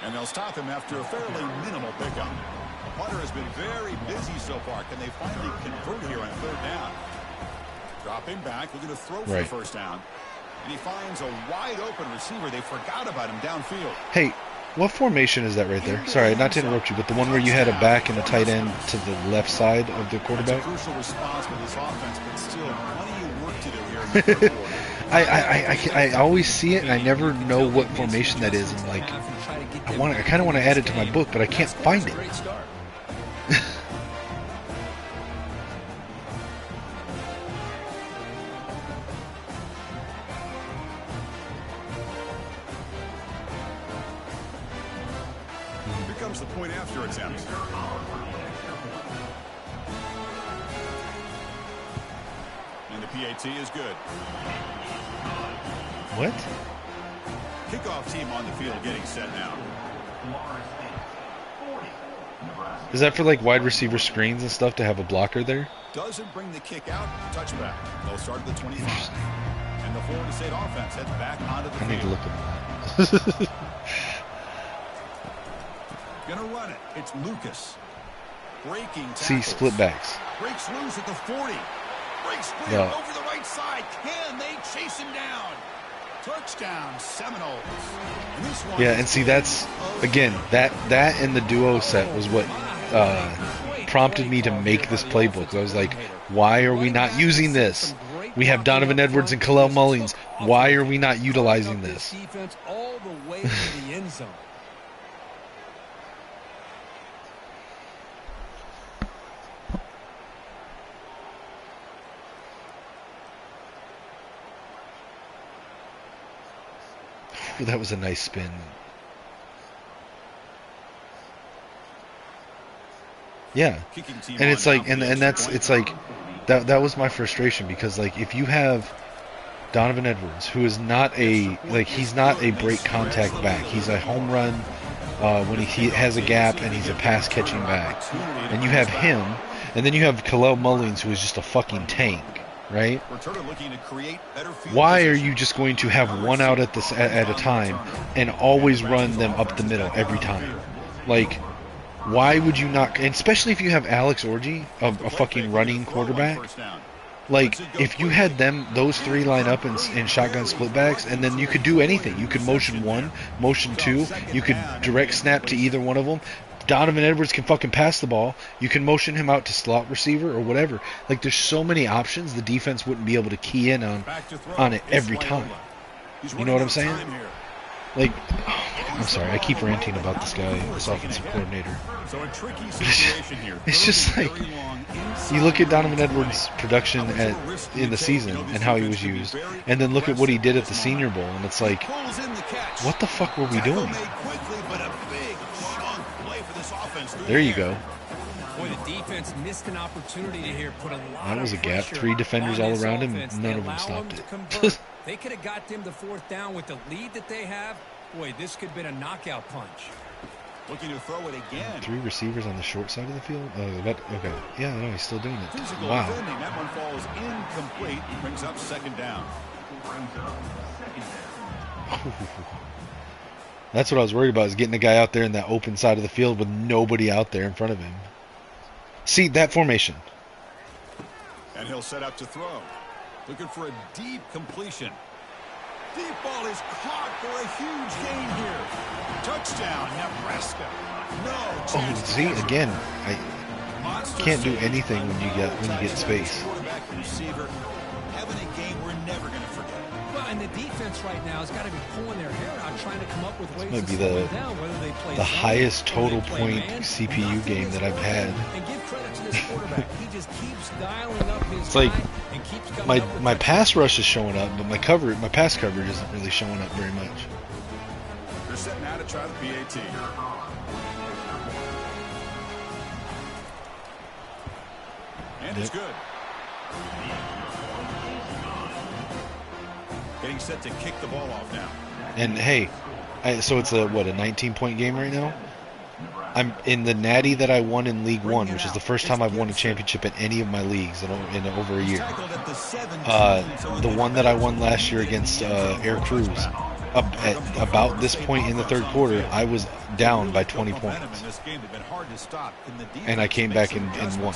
Speaker 2: And they'll stop him after a fairly minimal pickup. The punter has been very busy so far. Can they finally convert here on 3rd down? Drop him back. We're going to throw for the 1st down. And he finds a wide open receiver. They forgot about him downfield.
Speaker 1: Hey, what formation is that right there? Sorry, not to interrupt you, but the one where you had a back and a tight end to the left side of the quarterback?
Speaker 2: That's a crucial response with this offense, but still plenty of work to do here in the 3rd quarter.
Speaker 1: I always see it, and I never know what formation that is. And like, I kind of want to add it to my book, but I can't find it.
Speaker 2: Here comes the point after attempt. And the PAT is good.
Speaker 1: What?
Speaker 2: Kickoff team on the field getting set now.
Speaker 1: Is that for like wide receiver screens and stuff to have a blocker there?
Speaker 2: Doesn't bring the kick out. Touchback. They'll start at the 25. And the Florida State offense heads back onto the field.
Speaker 1: I need to look at that.
Speaker 2: Gonna run it. It's Lucas. Breaking tackles.
Speaker 1: See, split backs.
Speaker 2: Breaks loose at the 40. Breaks free over the right side. Can they chase him down? Touchdown, Seminoles.
Speaker 1: Yeah, and see, that's, again, that and the duo set was what prompted me to make this playbook. I was like, why are we not using this? We have Donovan Edwards and Khalil Mullins. Why are we not utilizing this?
Speaker 3: All the way to the end zone.
Speaker 1: That was a nice spin. Yeah, and it's like, and that's, it's like, that was my frustration, because like, if you have Donovan Edwards, who is not a, like, he's not a break contact back, he's a home run when he has a gap, and he's a pass catching back, and you have him, and then you have Khalil Mullins, who is just a fucking tank. Right? Why are you just going to have one out at a time and always run them up the middle every time? Like, why would you not? And especially if you have Alex Orji, a fucking running quarterback. Like, if you had those three line up in shotgun split backs, and then you could do anything. You could motion one, motion two. You could direct snap to either one of them. Donovan Edwards can fucking pass the ball. You can motion him out to slot receiver or whatever. Like, there's so many options the defense wouldn't be able to key in on it every time. You know what I'm saying? Like, I'm sorry, I keep ranting about this guy, this offensive coordinator. It's just like, you look at Donovan Edwards' production in the season and how he was used, and then look at what he did at the Senior Bowl, and it's like, what the fuck were we doing? There you go.
Speaker 3: Boy, the defense missed an opportunity to here. Put a lot
Speaker 1: that was a gap.
Speaker 3: Of
Speaker 1: 3 defenders all around him. None of them stopped it.
Speaker 3: They could have got them the 4th down with the lead that they have. Boy, this could have been a knockout punch.
Speaker 2: Looking to throw it again.
Speaker 1: 3 receivers on the short side of the field. Okay. Yeah, no, he's still doing it. Wow.
Speaker 2: That one falls incomplete. Brings up 2nd down.
Speaker 1: That's what I was worried about, is getting the guy out there in that open side of the field with nobody out there in front of him. See, that formation.
Speaker 2: And he'll set up to throw. Looking for a deep completion. Deep ball is caught for a huge gain here. Touchdown, Nebraska. No.
Speaker 1: Oh, see, again, I can't do anything when you get space.
Speaker 2: Quarterback and receiver having a game we're never going to forget.
Speaker 3: Well, and the defense right now has got to be pulling their hair out, trying to come up with ways
Speaker 1: might
Speaker 3: to
Speaker 1: be
Speaker 3: slow it down, whether they play
Speaker 1: the highest total point
Speaker 3: man,
Speaker 1: CPU game that I've had.
Speaker 3: And give credit to this quarterback. He just keeps dialing up his
Speaker 1: It's like
Speaker 3: and keeps coming up with
Speaker 1: my pass rush is showing up, but my pass coverage isn't really showing up very much.
Speaker 2: They're setting out to try the PAT. And it's good. Getting set to kick the ball off now.
Speaker 1: And hey, so it's a 19-point game right now. I'm in the natty that I won in League One, which is the first time I've won a championship in any of my leagues in over a year. The one that I won last year against Air Cruz, at about this point in the 3rd quarter, I was down by 20 points, and I came back and won.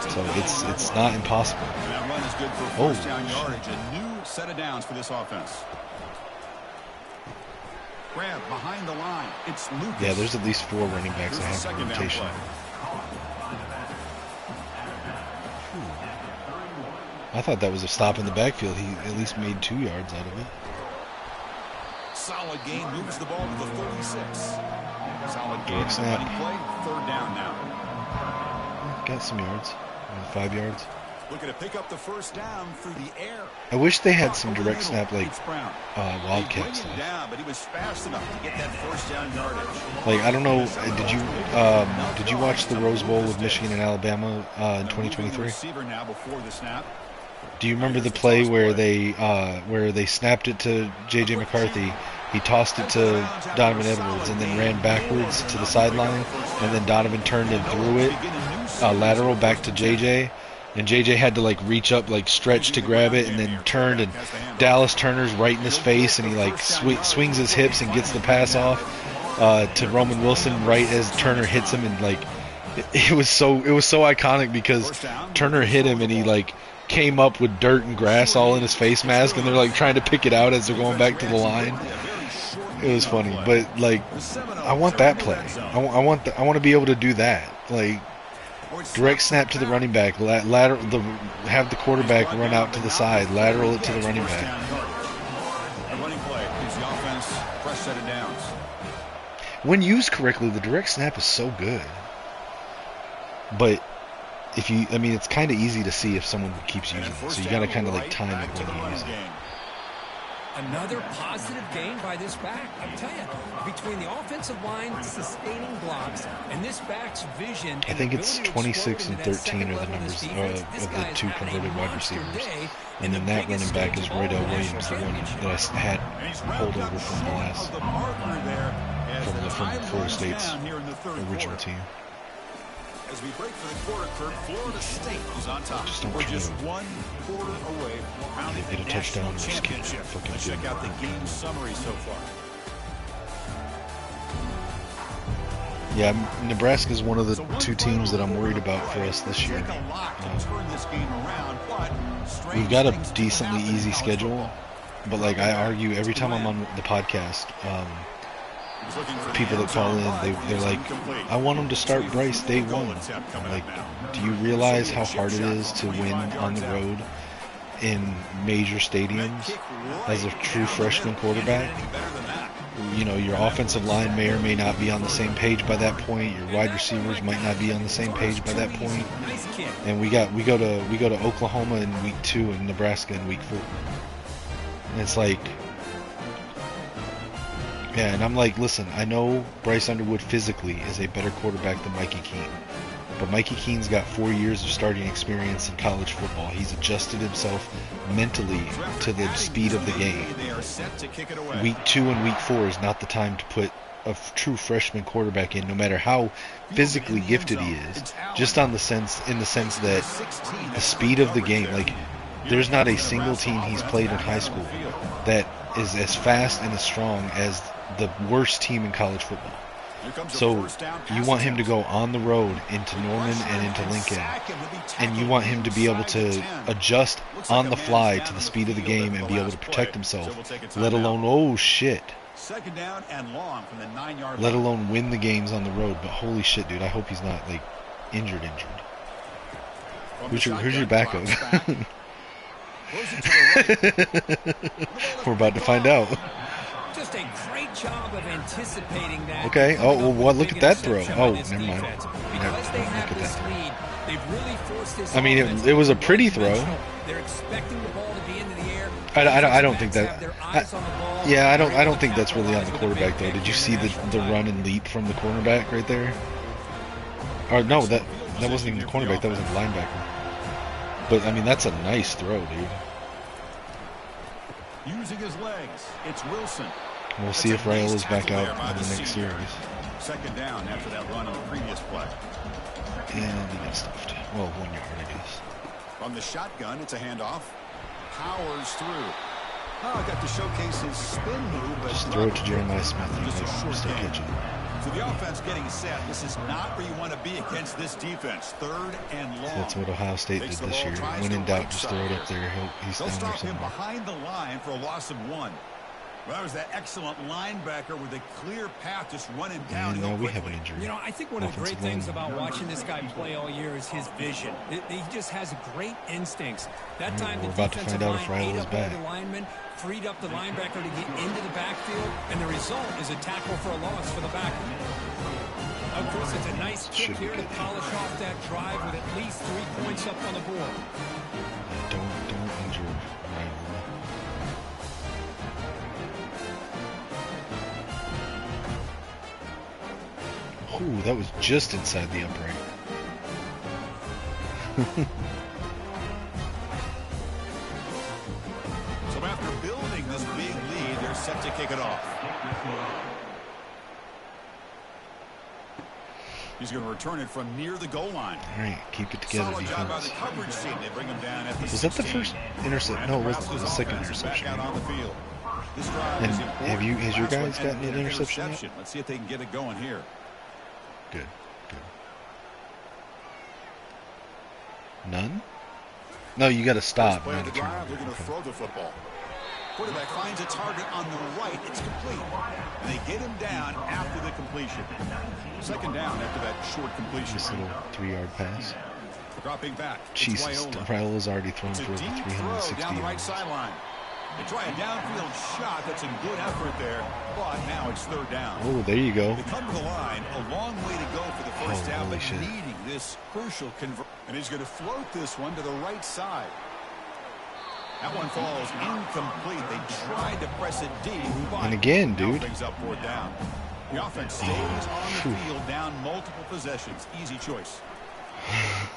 Speaker 1: So it's not impossible.
Speaker 2: That run is good for first down yardage. A new set of downs for this offense. Grab behind the line. It's Lucas.
Speaker 1: Yeah, there's at least 4 running backs that have a rotation. I thought that was a stop in the backfield. He at least made 2 yards out of it.
Speaker 2: Solid gain, moves the ball to the 46. Solid gain,
Speaker 1: snap.
Speaker 2: Play, 3rd down now.
Speaker 1: Got some yards, 5 yards.
Speaker 2: Looking to pick up the 1st down through the air.
Speaker 1: I wish they had some direct snap, like wildcat stuff.
Speaker 2: Down, but he was fast enough to get that 1st down yardage.
Speaker 1: Like, I don't know, did you watch the Rose Bowl with Michigan and Alabama in 2023?
Speaker 2: Receiver now before the snap.
Speaker 1: Do you remember the play where they snapped it to J.J. McCarthy? He tossed it to Donovan Edwards and then ran backwards to the sideline, and then Donovan turned and threw it lateral back to J.J. And JJ had to like reach up, like stretch to grab it, and then turned, and Dallas Turner's right in his face, and he like swings his hips and gets the pass off to Roman Wilson right as Turner hits him, and like it was so iconic because Turner hit him and he like came up with dirt and grass all in his face mask, and they're like trying to pick it out as they're going back to the line. It was funny, but like I want that play. I want to be able to do that. Like direct snap to the running back, have the quarterback run out to the side, lateral it to the running back. When used correctly, the direct snap is so good. But if you, I mean, it's kind of easy to see if someone keeps using it. So you got to kind of like time it when you use it.
Speaker 3: Another positive gain by this back. I'll tell you, between the offensive line sustaining blocks and this back's vision.
Speaker 1: I think it's 26 and 13 are the numbers of the two converted wide receivers. And then that running back is Roydell Williams, the one that I had holdover from the last, from Florida State's original team.
Speaker 2: As we break for the quarter, Kurt, Florida State is on top. We're just 1 quarter away from crowning the national championship. Let's check out the game summary so far.
Speaker 1: Yeah, Nebraska is one of the two teams that I'm worried about for us this year. We've got a decently easy schedule, but like I argue every time I'm on the podcast, people that call in, they're like, I want them to start Bryce day one. I'm like, do you realize how hard it is to win on the road in major stadiums as a true freshman quarterback? You know, your offensive line may or may not be on the same page by that point. Your wide receivers might not be on the same page by that point. And we go to Oklahoma in week 2 and Nebraska in week 4. And it's like, yeah, and I'm like, listen, I know Bryce Underwood physically is a better quarterback than Mikey Keene. But Mikey Keene's got 4 years of starting experience in college football. He's adjusted himself mentally to the speed of the game. Week 2 and week 4 is not the time to put a true freshman quarterback in, no matter how physically gifted he is. Just in the sense that the speed of the game, like there's not a single team he's played in high school that is as fast and as strong as the worst team in college football. So you want him to go on the road into Norman and into Lincoln, and you want him to be able to adjust on the fly to the speed of the game and be able to protect himself, let alone, oh shit, let alone win the games on the road. But holy shit, dude, I hope he's not like injured. Who's your backup? We're about to find out.
Speaker 3: Just a great job of anticipating that.
Speaker 1: Okay. Oh, well, what? Look at that throw. Oh, never mind.
Speaker 3: Because they have this lead, they've really forced this.
Speaker 1: I mean, it was a pretty throw.
Speaker 3: They're expecting the ball to be into the air.
Speaker 1: I don't think that. I don't think that's really on the quarterback though. Did you see the run and leap from the cornerback right there? Or no, that wasn't even the cornerback. That was the linebacker. But I mean, that's a nice throw, dude.
Speaker 2: Using his legs, it's Wilson.
Speaker 1: We'll see if Rail is back out in the next series.
Speaker 2: Second down after that run on the previous play.
Speaker 1: And he got stuffed. Well, 1 yard, I guess.
Speaker 2: From the shotgun, it's a handoff. Powers through. Oh, got to showcase his spin move, but
Speaker 1: just throw it to Jeremiah Smith.
Speaker 2: Just a short
Speaker 1: still
Speaker 2: game.
Speaker 1: catching.
Speaker 2: So the offense getting set. This is not where you want to be against this defense. 3rd and long.
Speaker 1: That's what Ohio State did this year. When in doubt, just throw it up there. He's
Speaker 2: They'll
Speaker 1: down there
Speaker 2: stop him
Speaker 1: somewhere.
Speaker 2: behind the line for a loss of 1. Well, that was that excellent linebacker with a clear path just running down.
Speaker 1: And now we have an injury.
Speaker 3: You know, I think one of the great things about watching this guy play all year is his vision. He just has great instincts. That time
Speaker 1: we're
Speaker 3: the
Speaker 1: about to
Speaker 3: defensive
Speaker 1: find out if
Speaker 3: line
Speaker 1: Rail
Speaker 3: ate
Speaker 1: is
Speaker 3: up
Speaker 1: back.
Speaker 3: all the linemen, freed up the linebacker to get into the backfield, and the result is a tackle for a loss for the back. Of course, it's a nice kick here to polish off that drive with at least 3 points up on the board.
Speaker 1: Don't injure Rail. Ooh, that was just inside the upright.
Speaker 2: So after building this big lead, they're set to kick it off. He's going to return it from near the goal line.
Speaker 1: All right, keep it together,
Speaker 2: Solid job by the
Speaker 1: defense.
Speaker 2: coverage team. They bring him down at the
Speaker 1: Was that the
Speaker 2: 16.
Speaker 1: first interception? No, it wasn't. It was the second
Speaker 2: Nebraska's
Speaker 1: interception.
Speaker 2: back out on the field. This drive
Speaker 1: And
Speaker 2: is important.
Speaker 1: has your
Speaker 2: Last one
Speaker 1: guys gotten
Speaker 2: ended
Speaker 1: an
Speaker 2: in
Speaker 1: interception yet?
Speaker 2: Let's see if they can get it going here.
Speaker 1: Good. None? No, you got to stop.
Speaker 2: Play of
Speaker 1: Not
Speaker 2: the
Speaker 1: to turn
Speaker 2: drive, they're
Speaker 1: over.
Speaker 2: going to
Speaker 1: Okay.
Speaker 2: throw the football. Quarterback finds a target on the right. It's complete. And they get him down after the completion. Second down after that short completion.
Speaker 1: This little 3-yard pass.
Speaker 2: Dropping back. It's
Speaker 1: Jesus,
Speaker 2: Viola.
Speaker 1: Viola's already thrown
Speaker 2: It's a
Speaker 1: for over
Speaker 2: deep
Speaker 1: 360
Speaker 2: throw down the right
Speaker 1: yards.
Speaker 2: sideline. They try a downfield shot. That's a good effort there. But now it's third down.
Speaker 1: Oh, there you go.
Speaker 2: They come to the line. A long way to go for the first down,
Speaker 1: holy
Speaker 2: but
Speaker 1: shit.
Speaker 2: needing this crucial convert. And he's going to float this one to the right side. That one falls incomplete. They tried to press it deep, but
Speaker 1: And again,
Speaker 2: now
Speaker 1: dude.
Speaker 2: brings up fourth down. The offense stays on the field, down multiple possessions. Easy choice.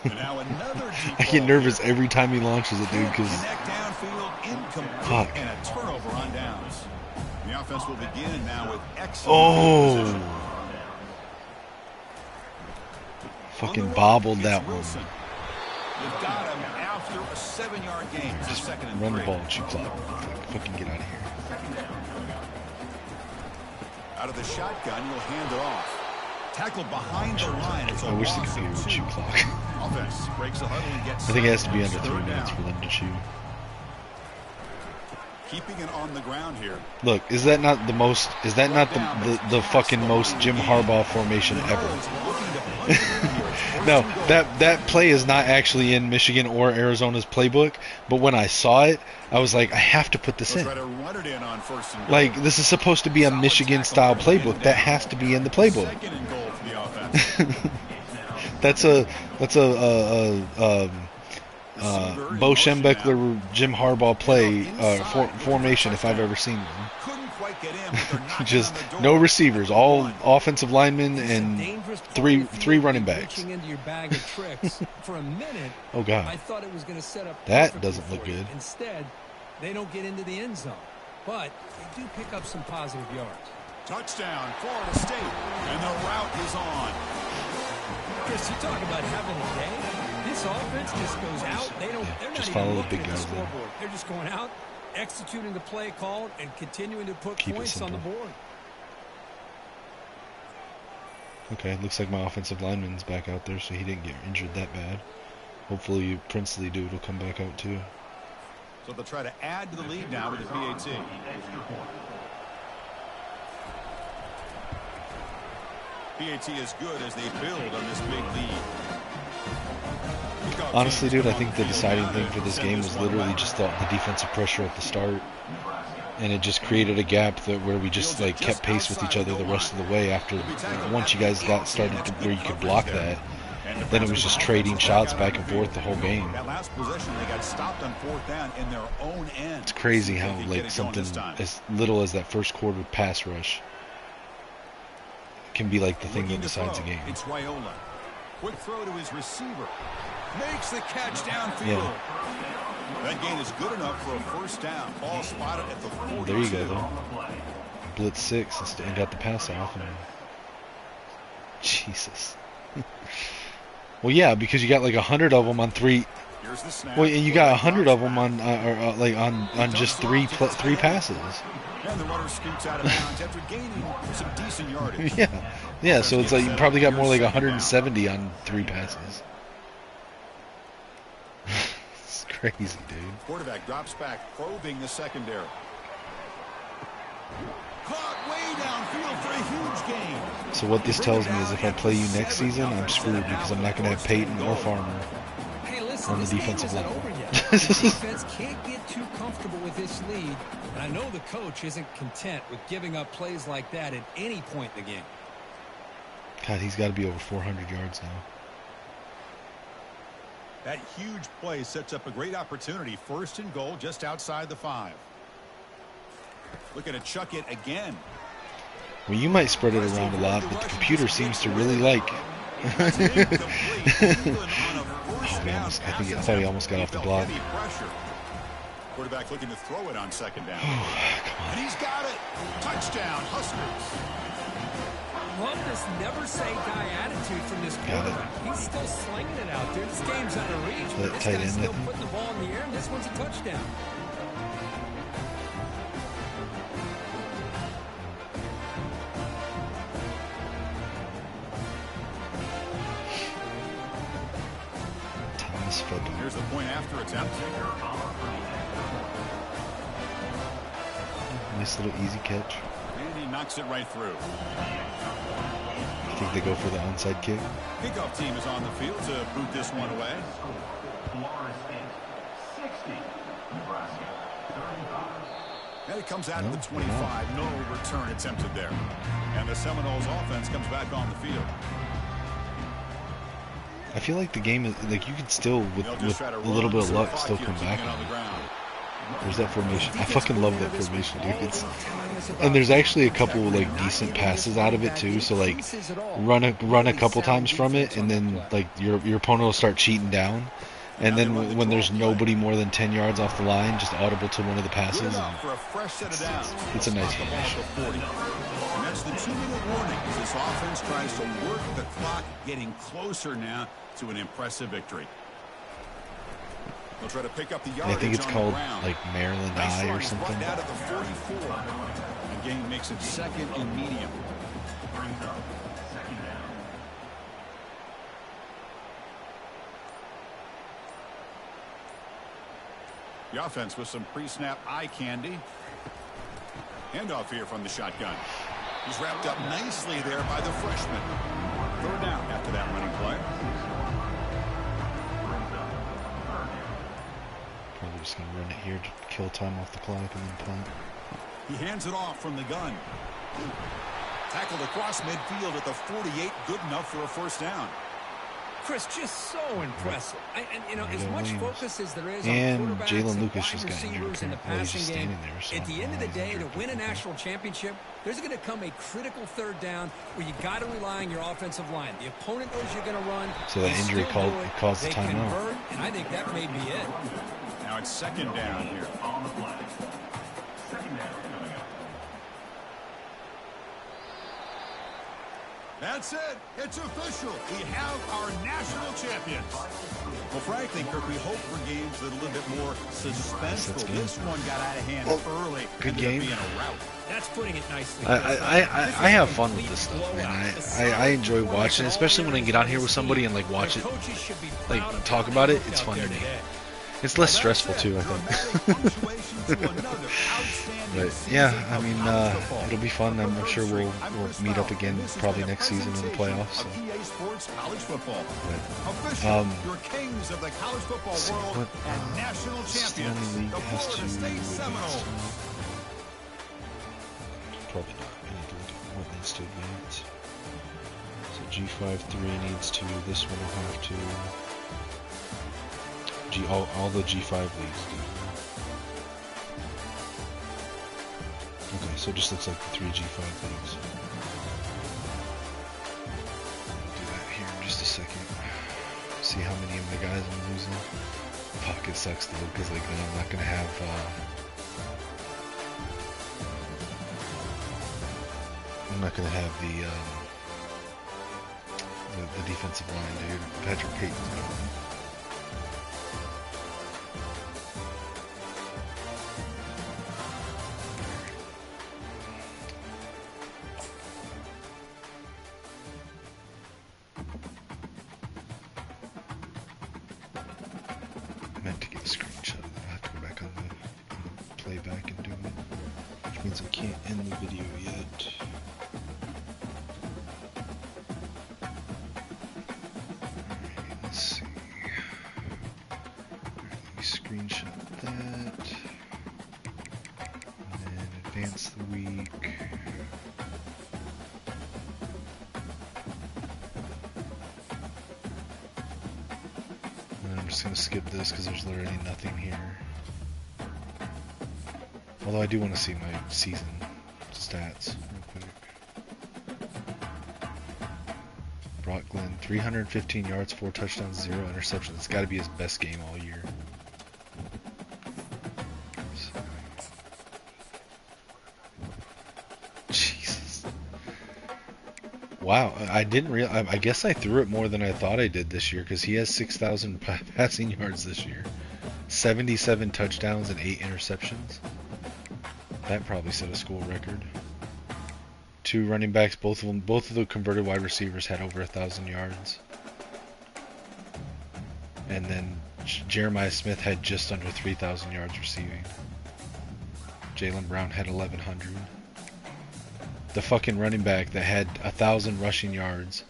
Speaker 2: And now another deep
Speaker 1: I get
Speaker 2: ball
Speaker 1: nervous
Speaker 2: here.
Speaker 1: every time he launches it, dude, because
Speaker 2: Connect downfield, incomplete,
Speaker 1: Fuck.
Speaker 2: and a turnover on downs. The offense will begin now with excellent
Speaker 1: oh,
Speaker 2: field position.
Speaker 1: fucking
Speaker 2: On the
Speaker 1: bobbled
Speaker 2: run,
Speaker 1: that
Speaker 2: it's
Speaker 1: one.
Speaker 2: Wilson. You've got him after a 7-yard gain. It's
Speaker 1: Just
Speaker 2: second and
Speaker 1: run the
Speaker 2: 3.
Speaker 1: ball, shoot clock. Fucking get out of here.
Speaker 2: Out of the shotgun, you'll hand it off. Tackled behind the line. It's a
Speaker 1: I wish the
Speaker 2: loss
Speaker 1: computer
Speaker 2: of
Speaker 1: would
Speaker 2: 2.
Speaker 1: shoot clock.
Speaker 2: Offense breaks the huddle and gets
Speaker 1: I think it has to be under
Speaker 2: third
Speaker 1: 3 minutes
Speaker 2: down.
Speaker 1: for them to shoot.
Speaker 2: Keeping it on the ground here.
Speaker 1: Look, is that not the most? Is that not the fucking most Jim Harbaugh formation ever? No, that play is not actually in Michigan or Arizona's playbook. But when I saw it, I was like, I have to put this
Speaker 2: They'll
Speaker 1: in.
Speaker 2: try to run it in on first and goal.
Speaker 1: Like, this is supposed to be a Michigan-style playbook. That has to be in the playbook.
Speaker 2: Second and goal for the offense.
Speaker 1: That's a Bo Schembechler, Jim Harbaugh play formation if I've ever seen one.
Speaker 2: Couldn't quite get in, but they're knocking
Speaker 1: Just
Speaker 2: on the door.
Speaker 1: no receivers, all
Speaker 2: One.
Speaker 1: offensive linemen
Speaker 3: It's a
Speaker 1: and
Speaker 3: dangerous part
Speaker 1: three
Speaker 3: of the field,
Speaker 1: running backs.
Speaker 3: reaching into your bag of tricks. For a minute,
Speaker 1: Oh God,
Speaker 3: I thought it was going to set up
Speaker 1: That
Speaker 3: perfectly
Speaker 1: doesn't look
Speaker 3: for you.
Speaker 1: good.
Speaker 3: Instead, they don't get into the end zone, but they do pick up some positive yards.
Speaker 2: Touchdown, Florida State, and the route is on.
Speaker 3: Chris, you talk about having a day. This offense just goes out. They're not
Speaker 1: just
Speaker 3: even
Speaker 1: follow the
Speaker 3: looking
Speaker 1: big
Speaker 3: at the
Speaker 1: guys there.
Speaker 3: scoreboard. They're just going out, executing the play called, and continuing to put
Speaker 1: Keep it
Speaker 3: points on the
Speaker 1: simple.
Speaker 3: board.
Speaker 1: okay, looks like my offensive lineman's back out there, so he didn't get injured that bad. Hopefully, Princely dude will come back out too.
Speaker 2: So they'll try to add to the lead now with the PAT. PAT is good as they build on this big lead.
Speaker 1: Honestly, dude, I think the deciding thing for this game was literally just the defensive pressure at the start, and it just created a gap where we just like kept pace with each other the rest of the way. After once you guys got started to where you could block that, then it was just trading shots back and forth the whole game.
Speaker 2: That last possession, they got stopped on fourth down in their own end.
Speaker 1: It's crazy how
Speaker 2: They could get
Speaker 1: like
Speaker 2: it going
Speaker 1: something
Speaker 2: this time.
Speaker 1: as little as that first quarter pass rush can be like the thing
Speaker 2: Looking
Speaker 1: that
Speaker 2: to
Speaker 1: decides a
Speaker 2: throw.
Speaker 1: game.
Speaker 2: It's Viola. Quick throw to his receiver. Makes the catch downfield.
Speaker 1: Yeah.
Speaker 2: That gain is good enough for a first down. Ball spotted at the 42.
Speaker 1: There you go, though. Blitz 6 and got the pass off. And Jesus. Well, yeah, because you got like 100 of them on 3.
Speaker 2: Here's the snap.
Speaker 1: Well, you got 100 of them on like on just three passes.
Speaker 2: And the runner scoots out of bounds after gaining some decent yardage.
Speaker 1: Yeah. So it's like you probably got more like 170 on 3 passes. It's crazy, dude.
Speaker 2: Quarterback drops back, probing the secondary. Caught way downfield for a huge gain.
Speaker 1: So what this tells me is if I play you next season, I'm screwed because I'm not going to have Peyton or Farmer
Speaker 3: Hey, listen,
Speaker 1: on the
Speaker 3: this game
Speaker 1: defensive
Speaker 3: isn't
Speaker 1: line.
Speaker 3: over yet. The defense can't get too comfortable with this lead, and I know the coach isn't content with giving up plays like that at any point in the game.
Speaker 1: God, he's got to be over 400 yards now.
Speaker 2: That huge play sets up a great opportunity. First and goal just outside the 5. Looking to chuck it again.
Speaker 1: Well, you might spread it around a lot, but the computer seems to really like.
Speaker 2: That's incomplete. Cleveland on a first
Speaker 1: Oh, man,
Speaker 2: down.
Speaker 1: I thought he almost got off the block.
Speaker 2: Heavy pressure. Quarterback looking to throw it on second down.
Speaker 1: Come on.
Speaker 2: And he's got it. Touchdown, Huskers.
Speaker 3: love this never say die attitude from this quarterback. He's still slinging it out there. This game's out of reach, but this guy's still putting the ball in the air, and this one's a touchdown.
Speaker 2: Here's the point after attempt.
Speaker 1: Nice little easy catch.
Speaker 2: And he knocks it right through.
Speaker 1: I think they go for the onside kick.
Speaker 2: Kickoff team is on the field to boot this one away. And it comes out to the 25. No return attempted there. And the Seminoles offense comes back on the field.
Speaker 1: I feel like the game is like you could still with a little bit of luck still come back. There's that formation. I fucking love that formation, dude. And there's actually a couple like decent passes out of it too. So like run a couple times from it, and then like your opponent will start cheating down. And then when there's nobody more than 10 yards off the line, just audible to one of the passes. And it's a nice formation.
Speaker 2: And that's the 2-minute warning as this offense tries to work the clock, getting closer now to an impressive victory. They'll try to pick up the yardage.
Speaker 1: I think it's called like Maryland Eye or something.
Speaker 2: Right out of the 44. The game makes it second and medium. The offense with some pre-snap eye candy. Handoff here from the shotgun. He's wrapped up nicely there by the freshman. Third down after that running play.
Speaker 1: Probably just going to run it here to kill time off the clock and then punt.
Speaker 2: He hands it off from the gun. Tackled across midfield at the 48. Good enough for a first down.
Speaker 3: Chris, just so impressive. And you know, as much focus as there is
Speaker 1: and
Speaker 3: on quarterbacks
Speaker 1: Jalen
Speaker 3: and
Speaker 1: Lucas
Speaker 3: wide
Speaker 1: just got injured.
Speaker 3: receivers in the
Speaker 1: Well, he's just
Speaker 3: passing game,
Speaker 1: standing there, so
Speaker 3: at the end of the day, to win a national championship, there's going to come a critical third down where you got to rely on your offensive line. The opponent knows you're going to run.
Speaker 1: So that injury caused the timeout.
Speaker 3: Convert, and I think that may be it.
Speaker 2: Now it's second down here. That's it. It's official. We have our national champions. Well, frankly, Kirk, we hope for games that are a little bit more suspenseful. This one got out of hand early.
Speaker 1: Good game.
Speaker 2: Being a rout.
Speaker 3: That's putting it nicely.
Speaker 1: I have fun with this stuff, man. I enjoy watching it, especially when I get on here with somebody and like watch it, like talk about it. It's fun to me. It's less stressful too, I think. But yeah, I mean, it'll be fun. I'm sure we'll meet up again probably next season in the playoffs. So. But, so what? Stanley League has to advance. Probably not. I need to look at what needs to advance. So G5-3 needs to. This one will have to. All the G5 leagues do. Okay, so it just looks like the 3 G5 leagues. I'll do that here in just a second. See how many of my guys I'm losing. Fuck, it sucks though, because like then I'm not gonna have the defensive line, dude. Patrick Payton's gone. Because there's literally nothing here. Although I do want to see my season stats real quick. Brock Glenn, 315 yards, 4 touchdowns, 0 interceptions. It's got to be his best game all year. So. Jesus. Wow, I didn't real. I guess I threw it more than I thought I did this year because he has 6,000 passing yards this year, 77 touchdowns and 8 interceptions. That probably set a school record. 2 running backs, both of the converted wide receivers had over 1,000 yards. And then Jeremiah Smith had just under 3,000 yards receiving. Jaylen Brown had 1,100. The fucking running back that had 1,000 rushing yards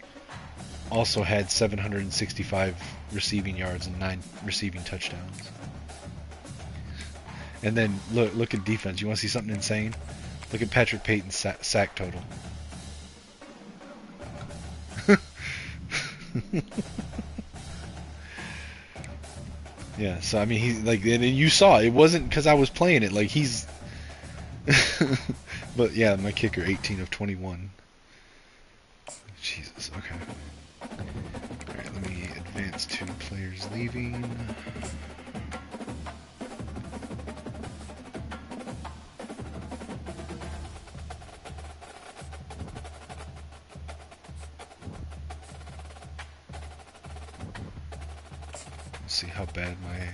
Speaker 1: also had 765 receiving yards and 9 receiving touchdowns. And then look at defense. You want to see something insane? Look at Patrick Payton's sack total. Yeah, so I mean, he like, and you saw it wasn't because I was playing it. Like he's, but yeah, my kicker 18 of 21. Jesus. Okay. All right, let me advance to players leaving. See how bad my...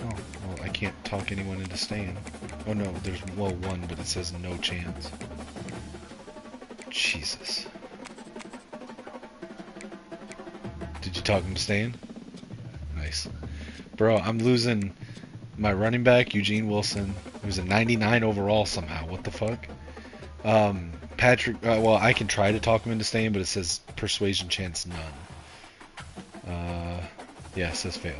Speaker 1: Oh, well, I can't talk anyone into staying. Oh no, there's, well, one, but it says no chance. Jesus. Did you talk him to staying? Nice. Bro, I'm losing my running back, Eugene Wilson, who's a 99 overall somehow. What the fuck? Patrick, well, I can try to talk him into staying, but it says persuasion chance none. Yeah, it says failed.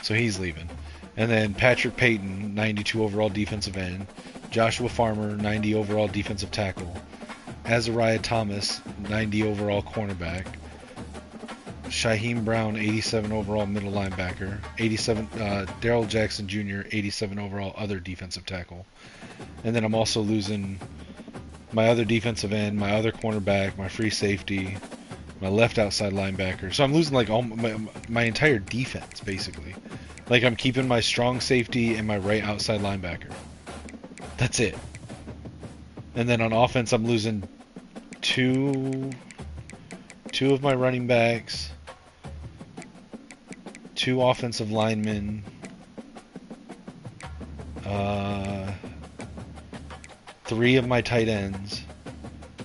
Speaker 1: So he's leaving. And then Patrick Payton, 92 overall defensive end. Joshua Farmer, 90 overall defensive tackle. Azariah Thomas, 90 overall cornerback. Shaheem Brown, 87 overall middle linebacker. 87 Daryl Jackson Jr., 87 overall other defensive tackle. And then I'm also losing my other defensive end, my other cornerback, my free safety, my left outside linebacker. So I'm losing like all my entire defense basically. Like I'm keeping my strong safety and my right outside linebacker. That's it. And then on offense I'm losing two of my running backs, 2 offensive linemen, 3 of my tight ends,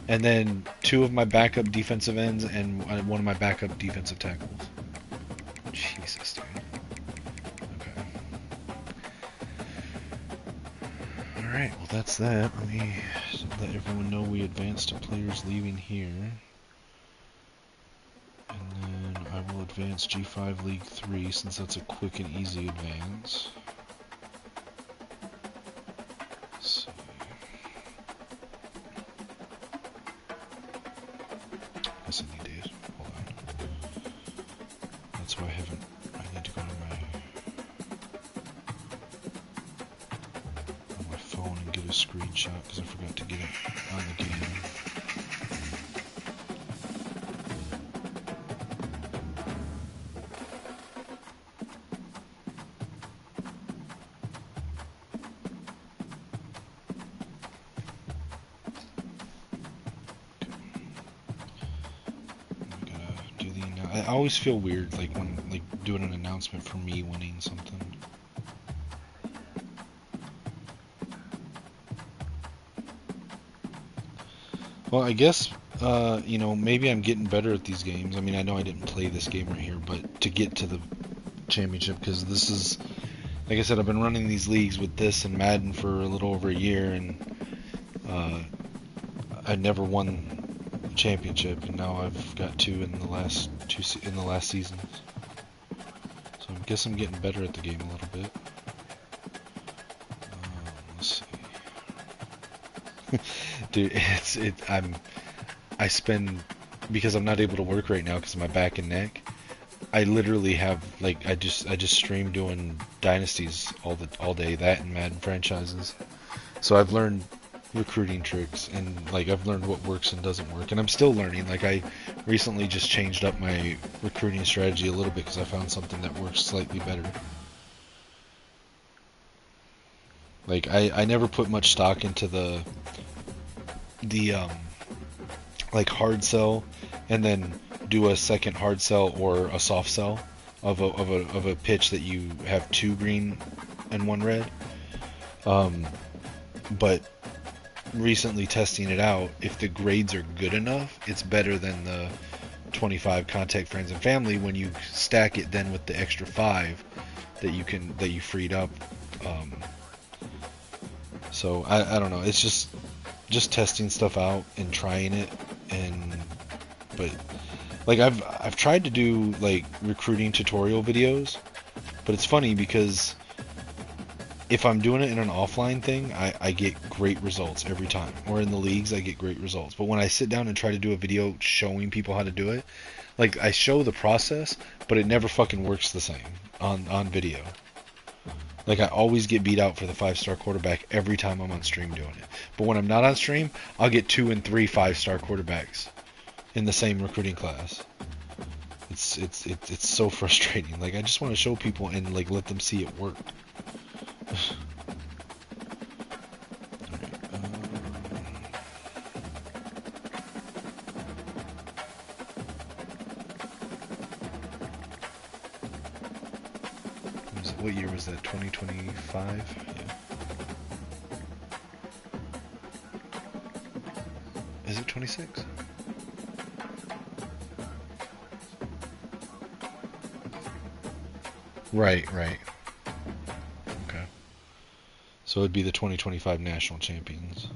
Speaker 1: and then 2 of my backup defensive ends and 1 of my backup defensive tackles. Jesus, dude. Okay. Alright, well that's that. Let me let everyone know we advanced to players leaving here. And then I will advance G5 League 3 since that's a quick and easy advance. Yes, I need to. Hold on. That's why I need to go to my phone and get a screenshot because I forgot to get it on the game. I always feel weird like when doing an announcement for me winning something. Well, I guess you know, maybe I'm getting better at these games. I mean, I know I didn't play this game right here, but to get to the championship, because this is, like I said, I've been running these leagues with this and Madden for a little over a year, and I never won championship, and now I've got 2 in the last seasons. So I guess I'm getting better at the game a little bit. Let's see. Dude, I spend, because I'm not able to work right now because of my back and neck. I literally have like I just stream doing dynasties all day, that and Madden franchises. So I've learned recruiting tricks, and like I've learned what works and doesn't work, and I'm still learning. Like I recently just changed up my recruiting strategy a little bit because I found something that works slightly better. Like I never put much stock into the like hard sell, and then do a second hard sell or a soft sell of a pitch that you have 2 green and 1 red. But recently testing it out, if the grades are good enough, it's better than the 25 contact friends and family when you stack it then with the extra 5 that you freed up. So I don't know, it's just testing stuff out and trying it. But like I've tried to do like recruiting tutorial videos, but it's funny because if I'm doing it in an offline thing, I get great results every time. Or in the leagues, I get great results. But when I sit down and try to do a video showing people how to do it, like I show the process, but it never fucking works the same on video. Like I always get beat out for the 5-star quarterback every time I'm on stream doing it. But when I'm not on stream, I'll get 2 and 3 5-star quarterbacks in the same recruiting class. It's so frustrating. Like I just want to show people and like let them see it work. What year was that? 2025? Yeah. Is it 26? Right. Okay. So it'd be the 2025 national champions.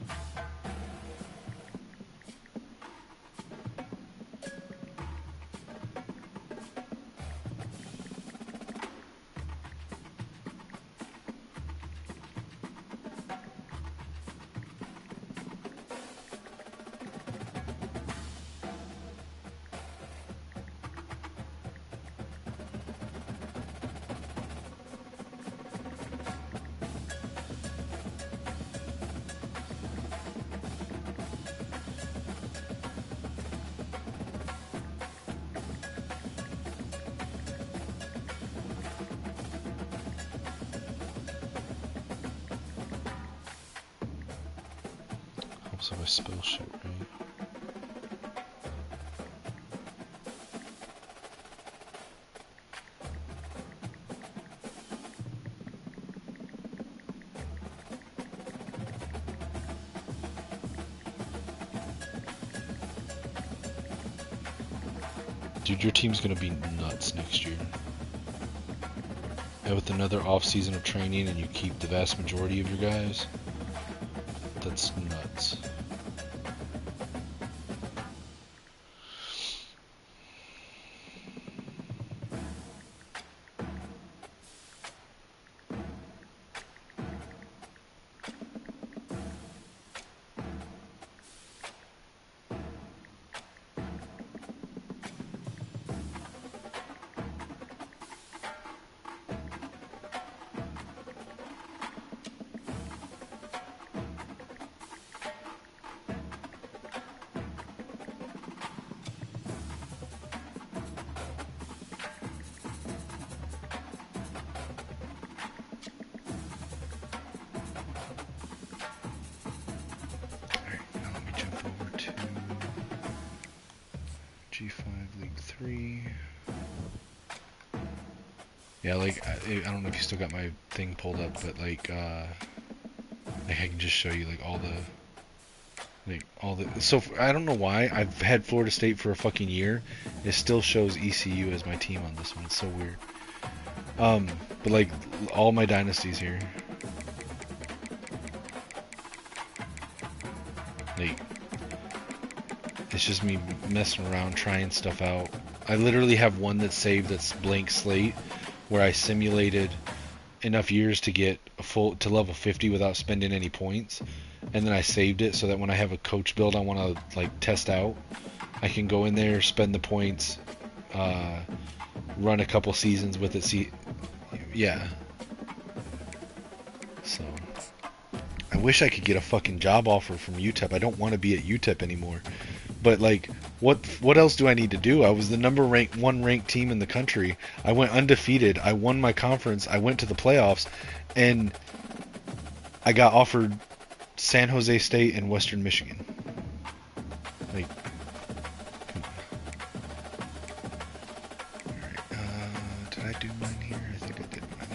Speaker 1: So I spell shit right. Dude, your team's gonna be nuts next year. And with another off season of training and you keep the vast majority of your guys, that's nuts. G5 League 3. Yeah, like, I don't know if you still got my thing pulled up, but like I can just show you like all the, so I don't know why I've had Florida State for a fucking year. It still shows ECU as my team on this one. It's so weird. But like all my dynasties here. Like, it's just me messing around, trying stuff out. I literally have one that's saved that's blank slate, where I simulated enough years to get to level 50 without spending any points, and then I saved it so that when I have a coach build I want to like test out, I can go in there, spend the points, run a couple seasons with it. Yeah. So I wish I could get a fucking job offer from UTEP. I don't want to be at UTEP anymore. But like, what else do I need to do? I was the number one ranked team in the country. I went undefeated. I won my conference. I went to the playoffs, and I got offered San Jose State and Western Michigan. Like, do mine here? I think I did mine.